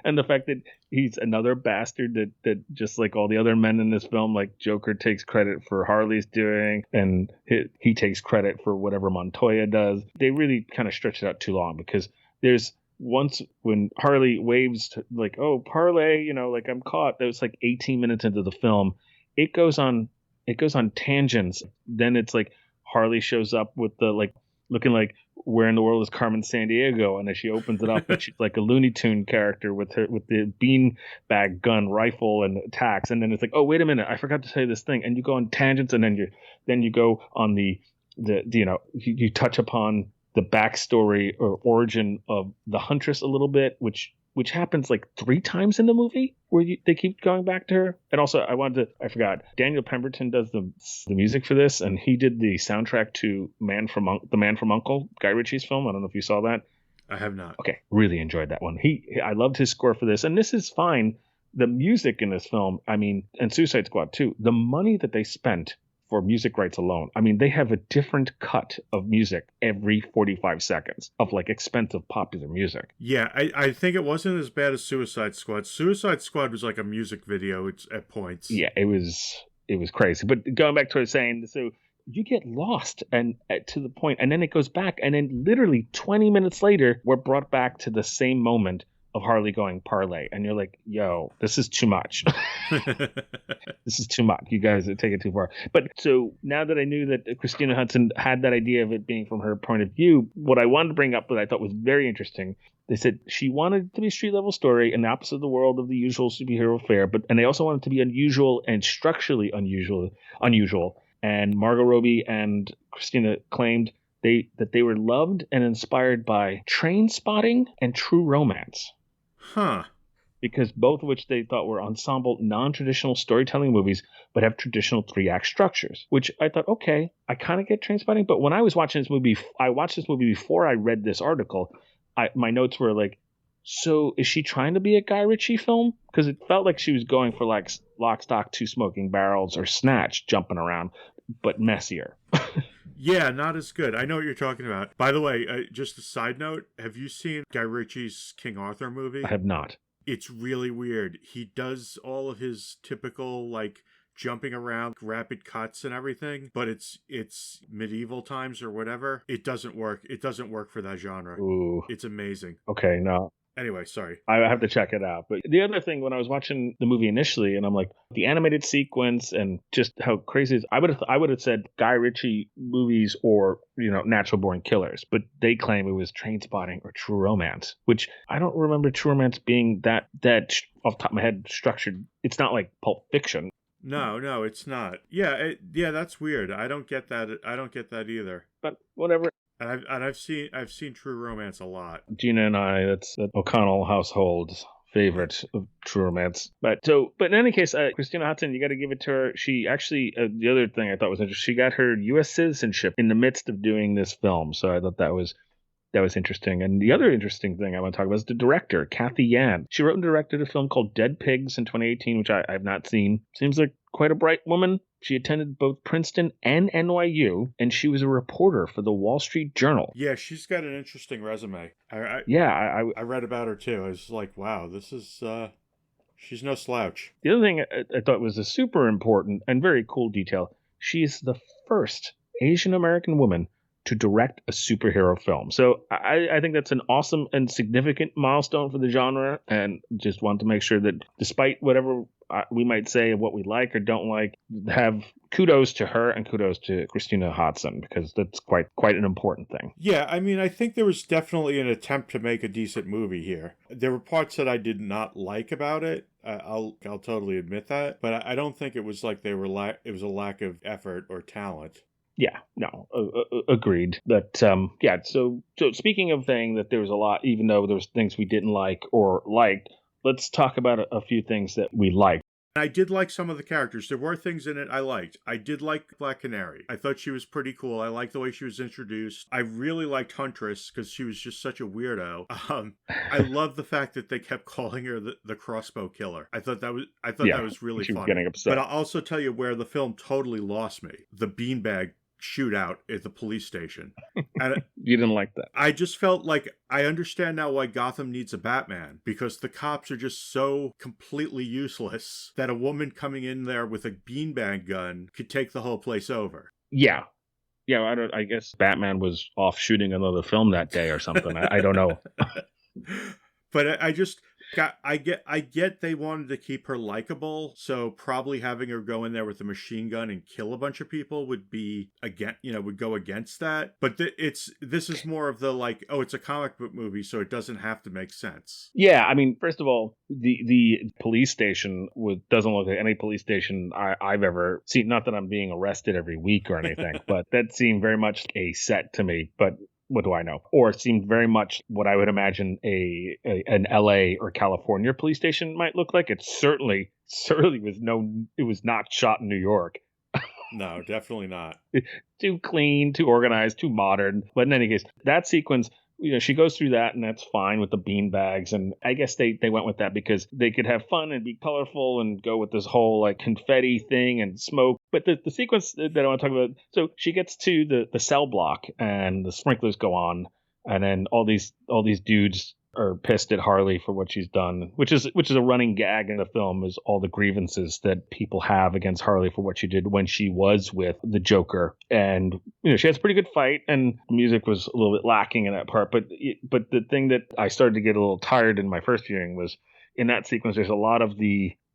[SPEAKER 4] And the fact that he's another bastard that just like all the other men in this film, like Joker takes credit for Harley's doing, and he takes credit for whatever Montoya does. They really kind of stretch it out too long, because there's once when Harley waves to, like, "Oh, parlay," like, "I'm caught." That was like 18 minutes into the film. It goes on tangents. Then it's like Harley shows up with the, like, looking like, "Where in the world is Carmen Sandiego?" And as she opens it up, and she's like a Looney Tune character with the beanbag gun rifle and attacks. And then it's like, "Oh, wait a minute, I forgot to say this thing." And you go on tangents, and then you go on you touch upon the backstory or origin of the Huntress a little bit, which happens like 3 times in the movie, where they keep going back to her. And also, I forgot, Daniel Pemberton does the music for this, and he did the soundtrack to The Man from U.N.C.L., Guy Ritchie's film. I don't know if you saw that.
[SPEAKER 1] I have not.
[SPEAKER 4] Okay, really enjoyed that one. I loved his score for this, and this is fine. The music in this film, I mean, and Suicide Squad too, the money that they spent for music rights alone. I mean, they have a different cut of music every 45 seconds of like expensive popular music.
[SPEAKER 1] Yeah, I think it wasn't as bad as Suicide Squad. Suicide Squad was like a music video at points.
[SPEAKER 4] Yeah, it was crazy. But going back to what I was saying, so you get lost and to the point, and then it goes back, and then literally 20 minutes later, we're brought back to the same moment of Harley going parlay, and you're like, "Yo, this is too much." This is too much. You guys are taking it too far. But so now that I knew that Christina Hudson had that idea of it being from her point of view, what I wanted to bring up that I thought was very interesting, they said she wanted it to be a street level story and the opposite of the world of the usual superhero fare, and they also wanted it to be unusual and structurally unusual. And Margot Robbie and Christina claimed that they were loved and inspired by Train Spotting and True Romance.
[SPEAKER 1] Huh.
[SPEAKER 4] because both of which they thought were ensemble, non-traditional storytelling movies, but have traditional 3-act structures, which I thought, okay, I kind of get Trainspotting, but when I was watching this movie, I watched this movie before I read this article, my notes were like, so is she trying to be a Guy Ritchie film? Because it felt like she was going for like Lock, Stock, Two Smoking Barrels or Snatch jumping around, but messier.
[SPEAKER 1] Yeah, not as good. I know what you're talking about. By the way, just a side note, have you seen Guy Ritchie's King Arthur movie?
[SPEAKER 4] I have not.
[SPEAKER 1] It's really weird. He does all of his typical, like, jumping around, rapid cuts and everything, but it's medieval times or whatever. It doesn't work. It doesn't work for that genre.
[SPEAKER 4] Ooh.
[SPEAKER 1] It's amazing.
[SPEAKER 4] Okay, no.
[SPEAKER 1] Anyway, sorry.
[SPEAKER 4] I have to check it out. But the other thing, when I was watching the movie initially, and I'm like, the animated sequence and just how crazy it is, I would have said Guy Ritchie movies or, Natural Born Killers, but they claim it was Trainspotting or True Romance, which I don't remember True Romance being that off the top of my head structured. It's not like Pulp Fiction.
[SPEAKER 1] No, it's not. Yeah, that's weird. I don't get that. I don't get that either.
[SPEAKER 4] But whatever.
[SPEAKER 1] And I've seen True Romance a lot.
[SPEAKER 4] Gina and I, that's the O'Connell household's favorite of True Romance. But in any case, Christina Hodson, you got to give it to her. She actually, the other thing I thought was interesting, she got her U.S. citizenship in the midst of doing this film. So I thought that was interesting. And the other interesting thing I want to talk about is the director, Kathy Yan. She wrote and directed a film called Dead Pigs in 2018, which I have not seen. Seems like quite a bright woman. She attended both Princeton and NYU, and she was a reporter for the Wall Street Journal.
[SPEAKER 1] Yeah, she's got an interesting resume. I read about her too. I was like, wow, this is she's no slouch.
[SPEAKER 4] The other thing I thought was a super important and very cool detail. She is the first Asian American woman to direct a superhero film. So I think that's an awesome and significant milestone for the genre, and just want to make sure that despite whatever we might say of what we like or don't like, have kudos to her and kudos to Christina Hodson, because that's quite an important thing.
[SPEAKER 1] Yeah, I mean, I think there was definitely an attempt to make a decent movie here. There were parts that I did not like about it. I'll totally admit that, but I don't think it was like it was a lack of effort or talent.
[SPEAKER 4] Yeah, no, agreed. But so speaking of saying that there was a lot, even though there was things we didn't like or liked, let's talk about a few things that we liked.
[SPEAKER 1] I did like some of the characters. There were things in it I liked. I did like Black Canary. I thought she was pretty cool. I liked the way she was introduced. I really liked Huntress because she was just such a weirdo. I love the fact that they kept calling her the crossbow killer. I thought that was really
[SPEAKER 4] she
[SPEAKER 1] funny.
[SPEAKER 4] Was getting upset.
[SPEAKER 1] But I'll also tell you where the film totally lost me. The beanbag shootout at the police station. And
[SPEAKER 4] you didn't like that.
[SPEAKER 1] I just felt like I understand now why Gotham needs a Batman, because the cops are just so completely useless that a woman coming in there with a beanbag gun could take the whole place over.
[SPEAKER 4] Yeah, I guess Batman was off shooting another film that day or something. I don't know.
[SPEAKER 1] But I get they wanted to keep her likable, so probably having her go in there with a machine gun and kill a bunch of people would go against that. But this is more of the like, oh, it's a comic book movie, so it doesn't have to make sense.
[SPEAKER 4] Yeah, I mean, first of all, the police station doesn't look like any police station I've ever seen. Not that I'm being arrested every week or anything, but that seemed very much a set to me. But what do I know? Or it seemed very much what I would imagine an LA or California police station might look like. It certainly was not shot in New York.
[SPEAKER 1] No, definitely not.
[SPEAKER 4] Too clean, too organized, too modern. But in any case, that sequence, she goes through that, and that's fine with the bean bags. And I guess they went with that because they could have fun and be colorful and go with this whole like confetti thing and smoke. But the sequence that I want to talk about, so she gets to the cell block and the sprinklers go on, and then all these dudes are pissed at Harley for what she's done, which is a running gag in the film, is all the grievances that people have against Harley for what she did when she was with the Joker. And she has a pretty good fight, and the music was a little bit lacking in that part. But the thing that I started to get a little tired in my first viewing was in that sequence. There's a lot of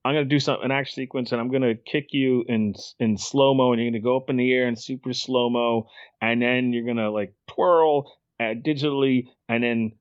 [SPEAKER 4] I'm going to do an action sequence, and I'm going to kick you in slow-mo, and you're going to go up in the air in super slow-mo, and then you're going to like twirl digitally, and then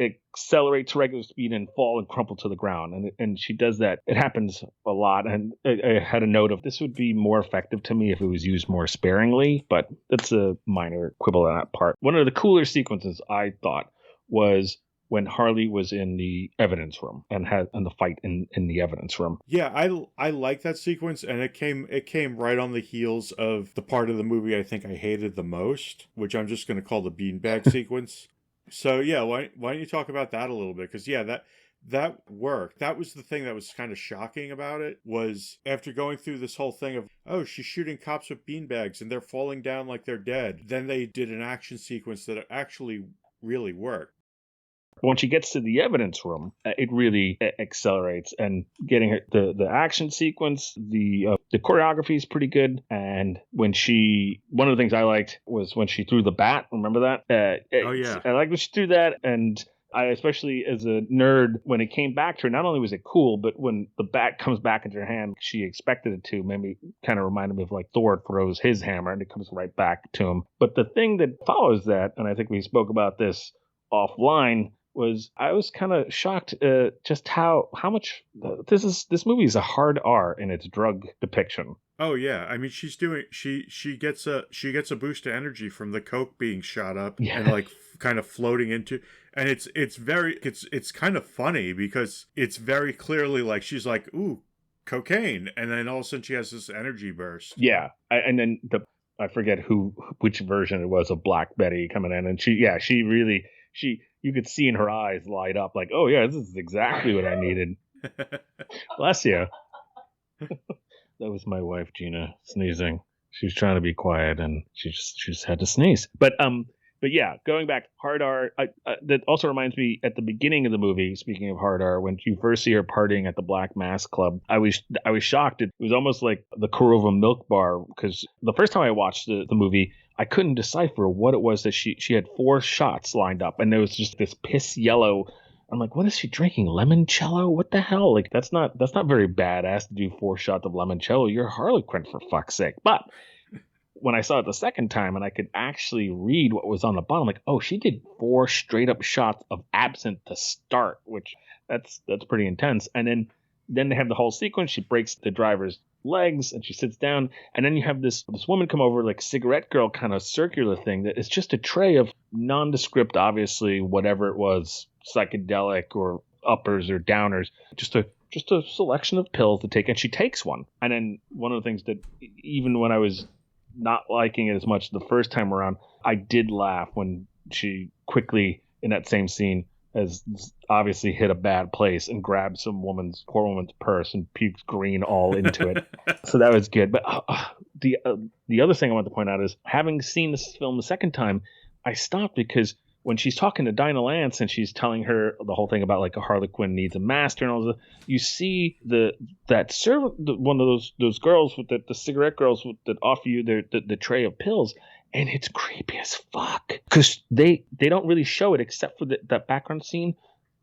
[SPEAKER 4] accelerate to regular speed and fall and crumple to the ground. And she does that. It happens a lot. And I had a note of this would be more effective to me if it was used more sparingly, but that's a minor quibble on that part. One of the cooler sequences I thought was when Harley was in the evidence room and the fight in the evidence room.
[SPEAKER 1] Yeah, I like that sequence, and it came right on the heels of the part of the movie I think I hated the most, which I'm just going to call the beanbag sequence. So yeah, why don't you talk about that a little bit? Because yeah, that worked. That was the thing that was kind of shocking about it, was after going through this whole thing of, oh, she's shooting cops with beanbags and they're falling down like they're dead. Then they did an action sequence that actually really worked.
[SPEAKER 4] When she gets to the evidence room, it really accelerates, and getting her the action sequence, the choreography is pretty good. And one of the things I liked was when she threw the bat. Remember that?
[SPEAKER 1] Oh yeah,
[SPEAKER 4] I like when she threw that, and I, especially as a nerd, when it came back to her, not only was it cool, but when the bat comes back into her hand, she expected it to. Maybe kind of reminded me of like Thor throws his hammer and it comes right back to him. But the thing that follows that, and I think we spoke about this offline, was I was kind of shocked just how much this movie is a hard R in its drug depiction.
[SPEAKER 1] Oh yeah, I mean she gets a boost of energy from the coke being shot up and like kind of floating into, and it's kind of funny because it's very clearly like she's like, ooh, cocaine, and then all of a sudden she has this energy burst.
[SPEAKER 4] Yeah, and then I forget which version it was of Black Betty coming in, and she really you could see in her eyes light up like, oh yeah, this is exactly what I needed. Bless you. That was my wife, Gina, sneezing. She was trying to be quiet, and she just had to sneeze. But yeah, going back, hard R. That also reminds me, at the beginning of the movie, speaking of hard R, when you first see her partying at the Black Mass Club, I was shocked. It was almost like the crew of a milk bar, because the first time I watched the movie, I couldn't decipher what it was that she had 4 shots lined up, and there was just this piss yellow. I'm like, what is she drinking? Limoncello? What the hell? Like, that's not very badass to do 4 shots of limoncello. You're Harley Quinn, for fuck's sake. But when I saw it the second time and I could actually read what was on the bottom, like, oh, she did 4 straight up shots of absinthe to start, which that's pretty intense. And then they have the whole sequence. She breaks the driver's legs and she sits down, and then you have this woman come over, like cigarette girl kind of circular thing that is just a tray of nondescript, obviously whatever it was, psychedelic or uppers or downers, just a selection of pills to take, and she takes one. And then one of the things that, even when I was not liking it as much the first time around, I did laugh when she quickly, in that same scene, has obviously hit a bad place and grabbed poor woman's purse and pukes green all into it. So that was good. But the other thing I want to point out is, having seen this film the second time, I stopped because when she's talking to Dinah Lance and she's telling her the whole thing about like a Harley Quinn needs a master and all that, you see one of those girls with the cigarette girls that offer you the tray of pills. And it's creepy as fuck, because they don't really show it, except for that background scene.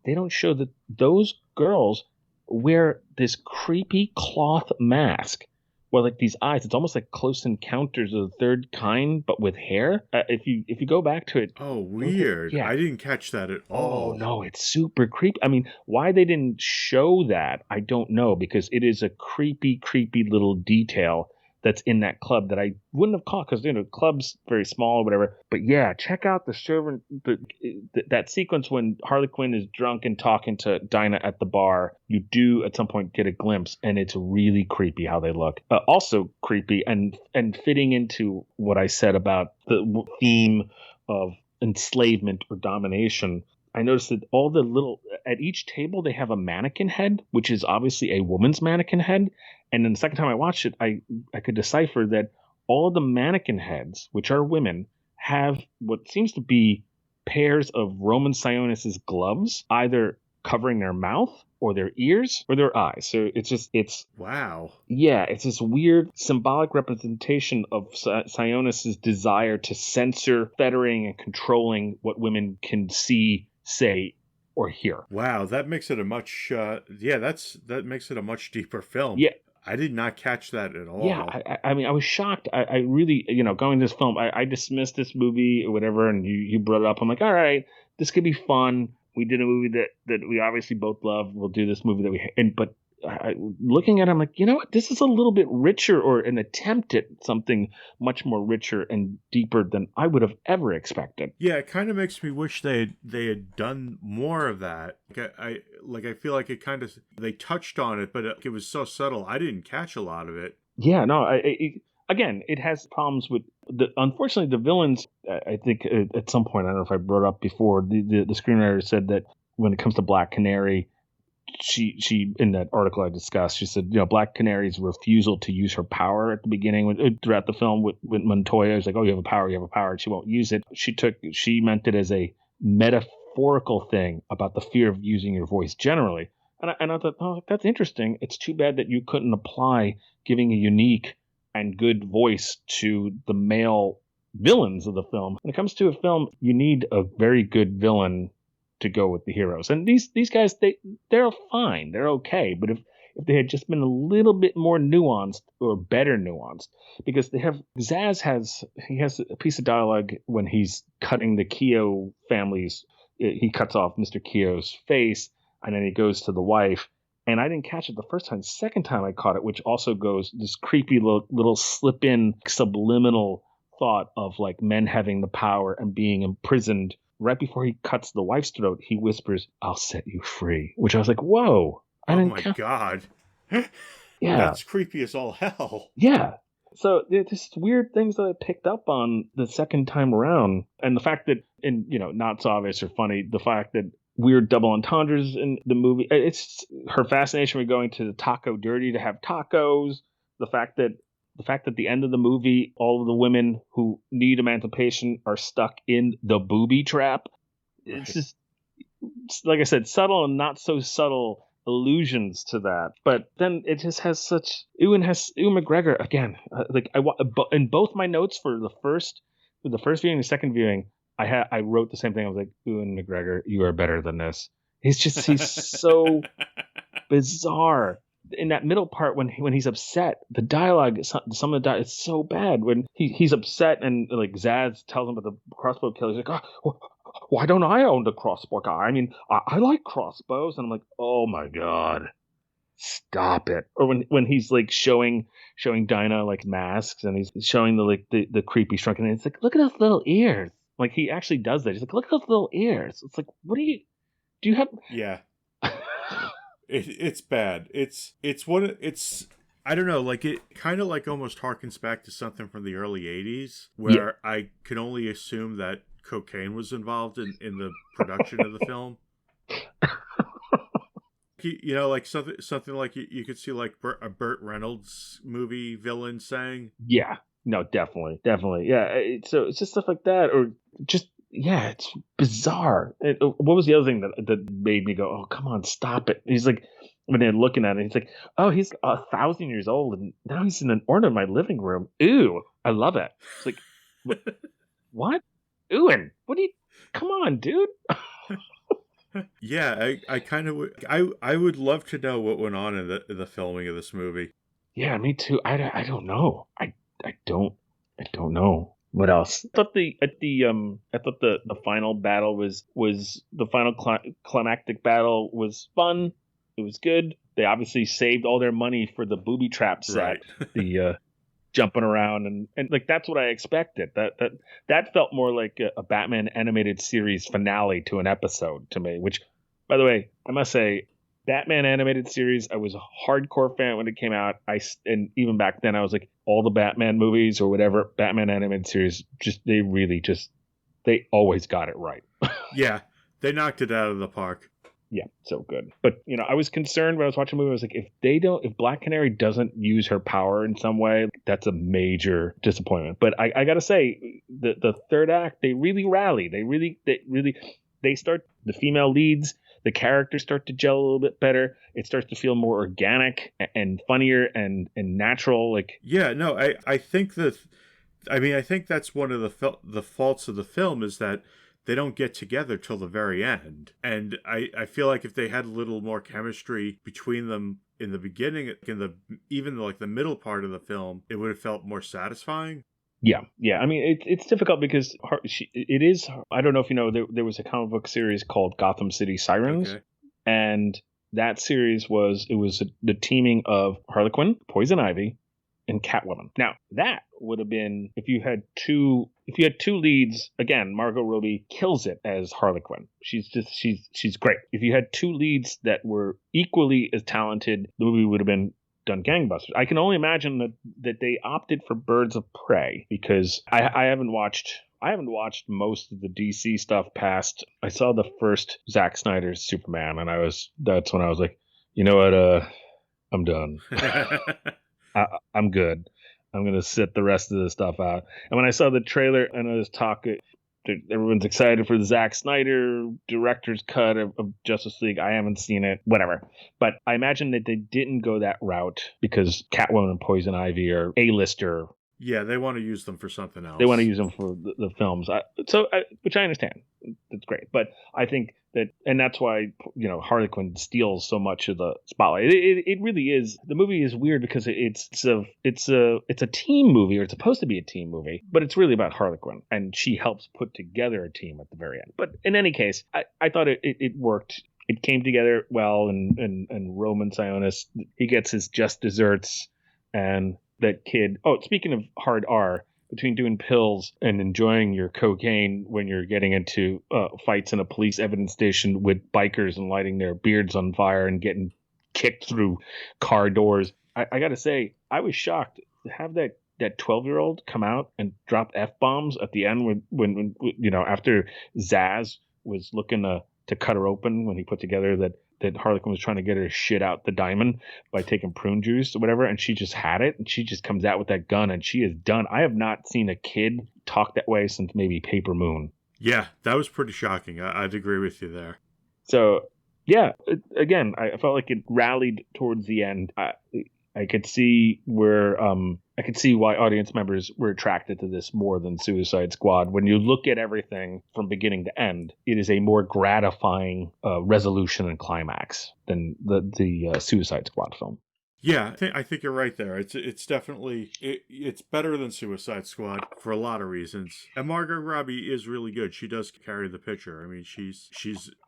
[SPEAKER 4] They don't show that those girls wear this creepy cloth mask, well, like these eyes. It's almost like Close Encounters of the Third Kind, but with hair. If you go back to it.
[SPEAKER 1] Oh, weird. Yeah. I didn't catch that at all.
[SPEAKER 4] Oh, no, it's super creepy. I mean, why they didn't show that, I don't know, because it is a creepy little detail that's in that club that I wouldn't have caught, because the club's very small or whatever. But yeah, check out the servant, that sequence when Harley Quinn is drunk and talking to Dinah at the bar. You do at some point get a glimpse, and it's really creepy how they look. Also creepy and fitting into what I said about the theme of enslavement or domination. I noticed that at each table they have a mannequin head, which is obviously a woman's mannequin head. And then the second time I watched it, I could decipher that all the mannequin heads, which are women, have what seems to be pairs of Roman Sionis's gloves, either covering their mouth or their ears or their eyes. So it's
[SPEAKER 1] wow.
[SPEAKER 4] Yeah, it's this weird symbolic representation of Sionis's desire to censor, fettering, and controlling what women can see, say, or hear.
[SPEAKER 1] Wow, that makes it a much that makes it a much deeper film.
[SPEAKER 4] Yeah.
[SPEAKER 1] I did not catch that at all.
[SPEAKER 4] Yeah, I mean, I was shocked. I really, going to this film, I dismissed this movie or whatever, and you brought it up. I'm like, all right, this could be fun. We did a movie that we obviously both love. We'll do this movie but looking at it, I'm like, you know what? This is a little bit richer, or an attempt at something much more richer and deeper than I would have ever expected.
[SPEAKER 1] Yeah, it kind of makes me wish they had done more of that. I feel like it kind of they touched on it, but it was so subtle. I didn't catch a lot of it.
[SPEAKER 4] Yeah, no. Again, it has problems with unfortunately, the villains. I think at some point, I don't know if I brought up before, the screenwriter said that when it comes to Black Canary, she in that article I discussed, she said, Black Canary's refusal to use her power at the beginning, throughout the film with Montoya, is like, oh, you have a power, and she won't use it. She meant it as a metaphorical thing about the fear of using your voice generally. And I thought, oh, that's interesting. It's too bad that you couldn't apply giving a unique and good voice to the male villains of the film. When it comes to a film, you need a very good villain to go with the heroes. And these guys, they're fine. They're okay. But if they had just been a little bit more nuanced, or better nuanced, because Zaz has a piece of dialogue when he's cutting the Keogh families. He cuts off Mr. Keogh's face, and then he goes to the wife. And I didn't catch it the first time. Second time I caught it, which also goes this creepy little slip in subliminal thought of like men having the power and being imprisoned. Right before he cuts the wife's throat, he whispers, "I'll set you free," which I was like, whoa.
[SPEAKER 1] Oh my God.
[SPEAKER 4] Yeah.
[SPEAKER 1] That's creepy as all hell.
[SPEAKER 4] Yeah. So there's weird things that I picked up on the second time around. And the fact that, and not so obvious or funny, the fact that weird double entendres in the movie. It's her fascination with going to the Taco Dirty to have tacos. The fact that at the end of the movie, all of the women who need emancipation are stuck in the booby trap.
[SPEAKER 1] Right.
[SPEAKER 4] It's just, like I said, subtle and not so subtle allusions to that. But then it just has such. Ewan McGregor again. In both my notes for the first viewing and the second viewing, I wrote the same thing. I was like, Ewan McGregor, you are better than this. He's so bizarre. In that middle part, when he's upset, the dialogue, some of the dialogue is so bad. When he's upset and like Zaz tells him about the crossbow kill, he's like, oh, why don't I own the crossbow guy? I mean, I like crossbows. And I'm like, oh my God, stop it. Or when he's like showing Dinah like masks, and he's showing the creepy shrunken, and it's like, look at those little ears. Like, he actually does that. He's like, look at those little ears. It's like, do you have?
[SPEAKER 1] Yeah. It's bad. It's I don't know, like it kind of like almost harkens back to something from the early 80s where I can only assume that cocaine was involved in the production of the film. Like something like you could see like a Burt Reynolds movie villain saying.
[SPEAKER 4] Yeah. No, definitely. Yeah. So it's just stuff like that, or just. Yeah, it's bizarre. What was the other thing that made me go, oh, come on, stop it? He's like, when they're looking at it, he's like, oh, he's 1,000 years old, and now he's in an order in my living room. Ew, I love it. It's like, what? Ewan, come on, dude.
[SPEAKER 1] Yeah, I kind of I would love to know what went on in the filming of this movie.
[SPEAKER 4] Yeah, me too. I don't know. I don't know. What else? I thought the final battle was the final climactic battle was fun. It was good. They obviously saved all their money for the booby trap set, right. The jumping around and like that's what I expected. That felt more like a Batman animated series finale to an episode to me. Which, by the way, I must say, Batman animated series, I was a hardcore fan when it came out. And even back then, I was like, all the Batman movies or whatever, Batman animated series, they always got it right.
[SPEAKER 1] Yeah, they knocked it out of the park.
[SPEAKER 4] Yeah, so good. But, I was concerned when I was watching the movie. I was like, if Black Canary doesn't use her power in some way, that's a major disappointment. But I got to say, the third act, they really rally. They start, the female leads, the characters start to gel a little bit better. It starts to feel more organic and funnier and natural. Like,
[SPEAKER 1] yeah, no, I think that's one of the faults of the film is that they don't get together till the very end. And I feel like if they had a little more chemistry between them in the beginning, even the middle part of the film, it would have felt more satisfying.
[SPEAKER 4] Yeah. I mean, it's difficult because it is. I don't know if you know, there was a comic book series called Gotham City Sirens,
[SPEAKER 1] okay.
[SPEAKER 4] And that series was the teaming of Harley Quinn, Poison Ivy, and Catwoman. Now, that would have been if you had two leads. Again, Margot Robbie kills it as Harley Quinn. She's great. If you had two leads that were equally as talented, the movie would have been done gangbusters. I can only imagine that they opted for Birds of Prey because I haven't watched most of the DC stuff past. I saw the first Zack Snyder's Superman, and that's when I was like, you know what, I'm done. I'm good. I'm gonna sit the rest of the stuff out. And when I saw the trailer and I was talking, everyone's excited for the Zack Snyder director's cut of Justice League. I haven't seen it, whatever. But I imagine that they didn't go that route because Catwoman and Poison Ivy are A-lister.
[SPEAKER 1] Yeah, they want to use them for something else.
[SPEAKER 4] They want to use them for the films, which I understand. That's great, but I think that, and that's why Harley Quinn steals so much of the spotlight. It really is. The movie is weird because it's a team movie, or it's supposed to be a team movie, but it's really about Harley Quinn, and she helps put together a team at the very end. But in any case, I thought it worked. It came together well, and Roman Sionis, he gets his just desserts, and that kid. Oh, speaking of hard R, between doing pills and enjoying your cocaine when you're getting into fights in a police evidence station with bikers and lighting their beards on fire and getting kicked through car doors, I got to say, I was shocked to have that 12-year-old come out and drop F-bombs at the end when after Zaz was looking to cut her open when he put together that Harley Quinn was trying to get her shit out the diamond by taking prune juice or whatever, and she just had it, and she just comes out with that gun, and she is done. I have not seen a kid talk that way since maybe Paper Moon.
[SPEAKER 1] Yeah, that was pretty shocking. I'd agree with you there.
[SPEAKER 4] So, yeah, again, I felt like it rallied towards the end. I could see why audience members were attracted to this more than Suicide Squad. When you look at everything from beginning to end, it is a more gratifying resolution and climax than the Suicide Squad film.
[SPEAKER 1] Yeah, I think you're right there. It's definitely it's better than Suicide Squad for a lot of reasons. And Margot Robbie is really good. She does carry the picture. I mean,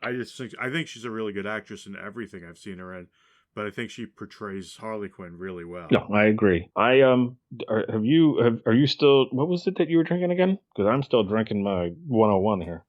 [SPEAKER 1] I think she's a really good actress in everything I've seen her in. But I think she portrays Harley Quinn really well.
[SPEAKER 4] No, I agree. Are you still? What was it that you were drinking again? Because I'm still drinking my 101 here.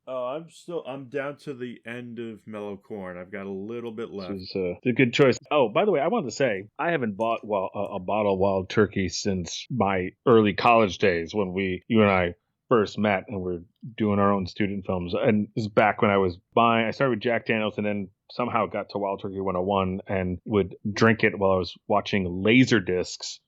[SPEAKER 1] Oh, I'm down to the end of Mellow Corn. I've got a little bit left.
[SPEAKER 4] It's a good choice. Oh, by the way, I wanted to say I haven't bought a bottle of Wild Turkey since my early college days when you and I first met and we're doing our own student films. And this is back when I started with Jack Daniels and then somehow got to Wild Turkey 101 and would drink it while I was watching laser discs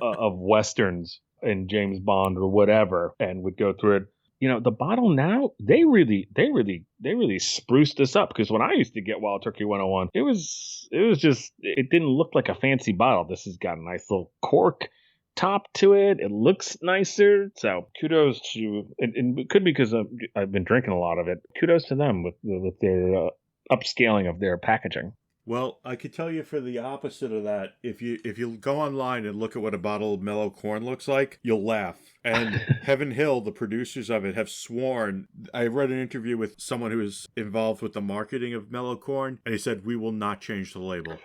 [SPEAKER 4] of Westerns and James Bond or whatever, and would go through it. The bottle now, they really spruced this up, because when I used to get Wild Turkey 101, it didn't look like a fancy bottle. This has got a nice little cork top to it. It looks nicer. So kudos to, and it could be because I've been drinking a lot of it. Kudos to them with their upscaling of their packaging.
[SPEAKER 1] Well, I could tell you for the opposite of that, if you go online and look at what a bottle of Mellow Corn looks like, you'll laugh. And Heaven Hill, the producers of it, have sworn. I read an interview with someone who is involved with the marketing of Mellow Corn, and he said, we will not change the label.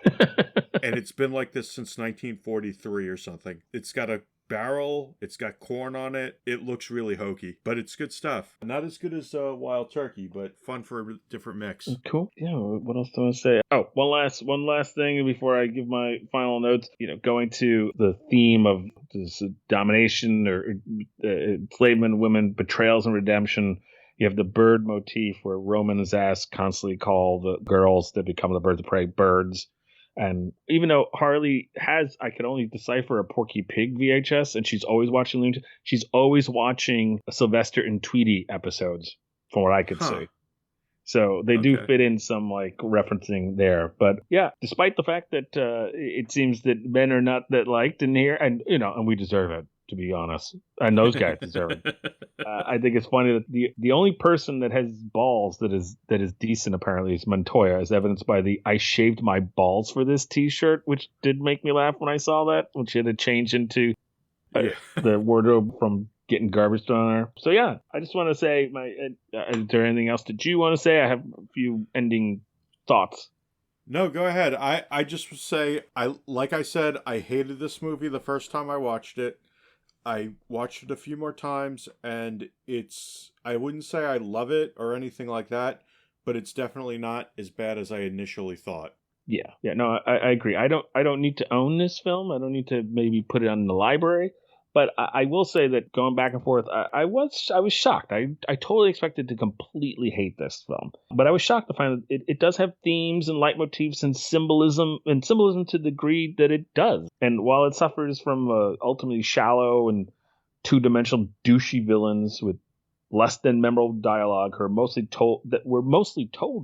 [SPEAKER 1] And it's been like this since 1943 or something. It's got a barrel, it's got corn on it. It looks really hokey, but it's good stuff. Not as good as Wild Turkey, but fun for a different mix.
[SPEAKER 4] Cool. Yeah. What else do I say? Oh, one last thing before I give my final notes. Going to the theme of this domination or enslavement of women, betrayals and redemption. You have the bird motif where Roman is asked constantly call the girls that become the birds of prey birds. And even though Harley I could only decipher a Porky Pig VHS, and she's always watching Looney Tunes, she's always watching Sylvester and Tweety episodes, from what I could see. So they do fit in some referencing there. But yeah, despite the fact that it seems that men are not that liked in here, and we deserve it, to be honest, and those guys deserve it. I think it's funny that the only person that has balls that is decent apparently is Montoya, as evidenced by the "I shaved my balls for this T-shirt," which did make me laugh when I saw that, when she had to change into the wardrobe from getting garbage thrown on her. So yeah, I just want to say, is there anything else that you want to say? I have a few ending thoughts.
[SPEAKER 1] No, go ahead. I just would say, like I said, I hated this movie the first time I watched it. I watched it a few more times, and I wouldn't say I love it or anything like that, but it's definitely not as bad as I initially thought.
[SPEAKER 4] Yeah, no, I agree. I don't need to own this film. I don't need to maybe put it on the library. But I will say that going back and forth, I was shocked. I totally expected to completely hate this film, but I was shocked to find that it does have themes and leitmotifs and symbolism to the degree that it does. And while it suffers from ultimately shallow and two-dimensional douchey villains with less than memorable dialogue, we're mostly told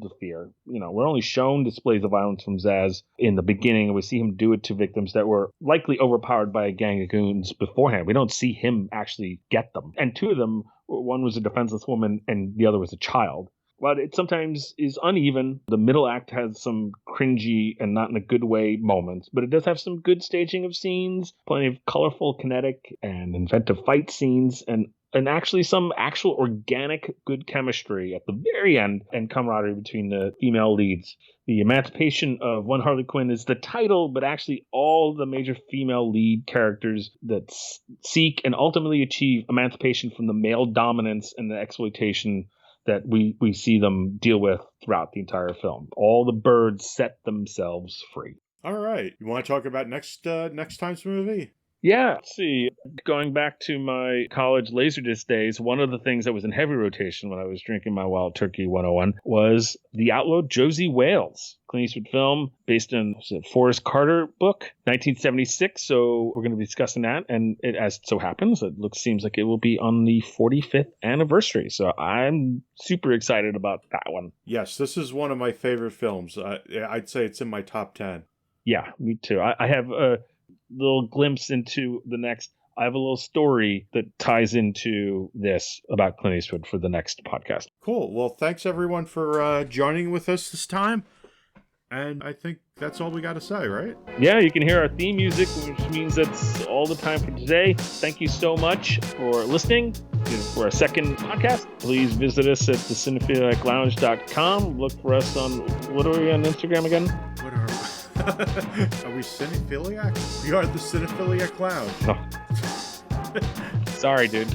[SPEAKER 4] to fear. We're only shown displays of violence from Zaz in the beginning, and we see him do it to victims that were likely overpowered by a gang of goons beforehand. We don't see him actually get them. And two of them, one was a defenseless woman and the other was a child. While it sometimes is uneven, the middle act has some cringy and not in a good way moments, but it does have some good staging of scenes, plenty of colorful, kinetic, and inventive fight scenes, and actually some actual organic good chemistry at the very end and camaraderie between the female leads. The Emancipation of One Harley Quinn is the title, but actually all the major female lead characters that seek and ultimately achieve emancipation from the male dominance and the exploitation that we see them deal with throughout the entire film. All the birds set themselves free.
[SPEAKER 1] All right. You want to talk about next time's movie?
[SPEAKER 4] Yeah, let's see. Going back to my college Laserdisc days, one of the things that was in heavy rotation when I was drinking my Wild Turkey 101 was The Outlaw Josie Wales, Clint Eastwood film based on Forrest Carter book, 1976. So we're going to be discussing that. And it, as so happens, seems like it will be on the 45th anniversary. So I'm super excited about that one.
[SPEAKER 1] Yes, this is one of my favorite films. I'd say it's in my top 10.
[SPEAKER 4] Yeah, me too. I have a little glimpse into the next. I have a little story that ties into this about Clint Eastwood for the next podcast.
[SPEAKER 1] Cool. Well, thanks everyone for joining with us this time. And I think that's all we got to say, right?
[SPEAKER 4] Yeah, you can hear our theme music, which means that's all the time for today. Thank you so much for listening for our second podcast. Please visit us at thecinephiliclounge.com. Look for us on, what are we on Instagram again?
[SPEAKER 1] What are we? Are we cinephiliac? We are the Cinephiliac Lounge.
[SPEAKER 4] Oh. Sorry, dude.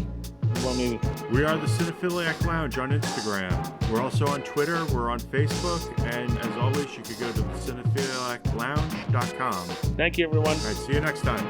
[SPEAKER 1] We are the Cinephiliac Lounge on Instagram. We're also on Twitter. We're on Facebook. And as always, you could go to the cinephiliaclounge.com.
[SPEAKER 4] Thank you, everyone.
[SPEAKER 1] All right, see you next time.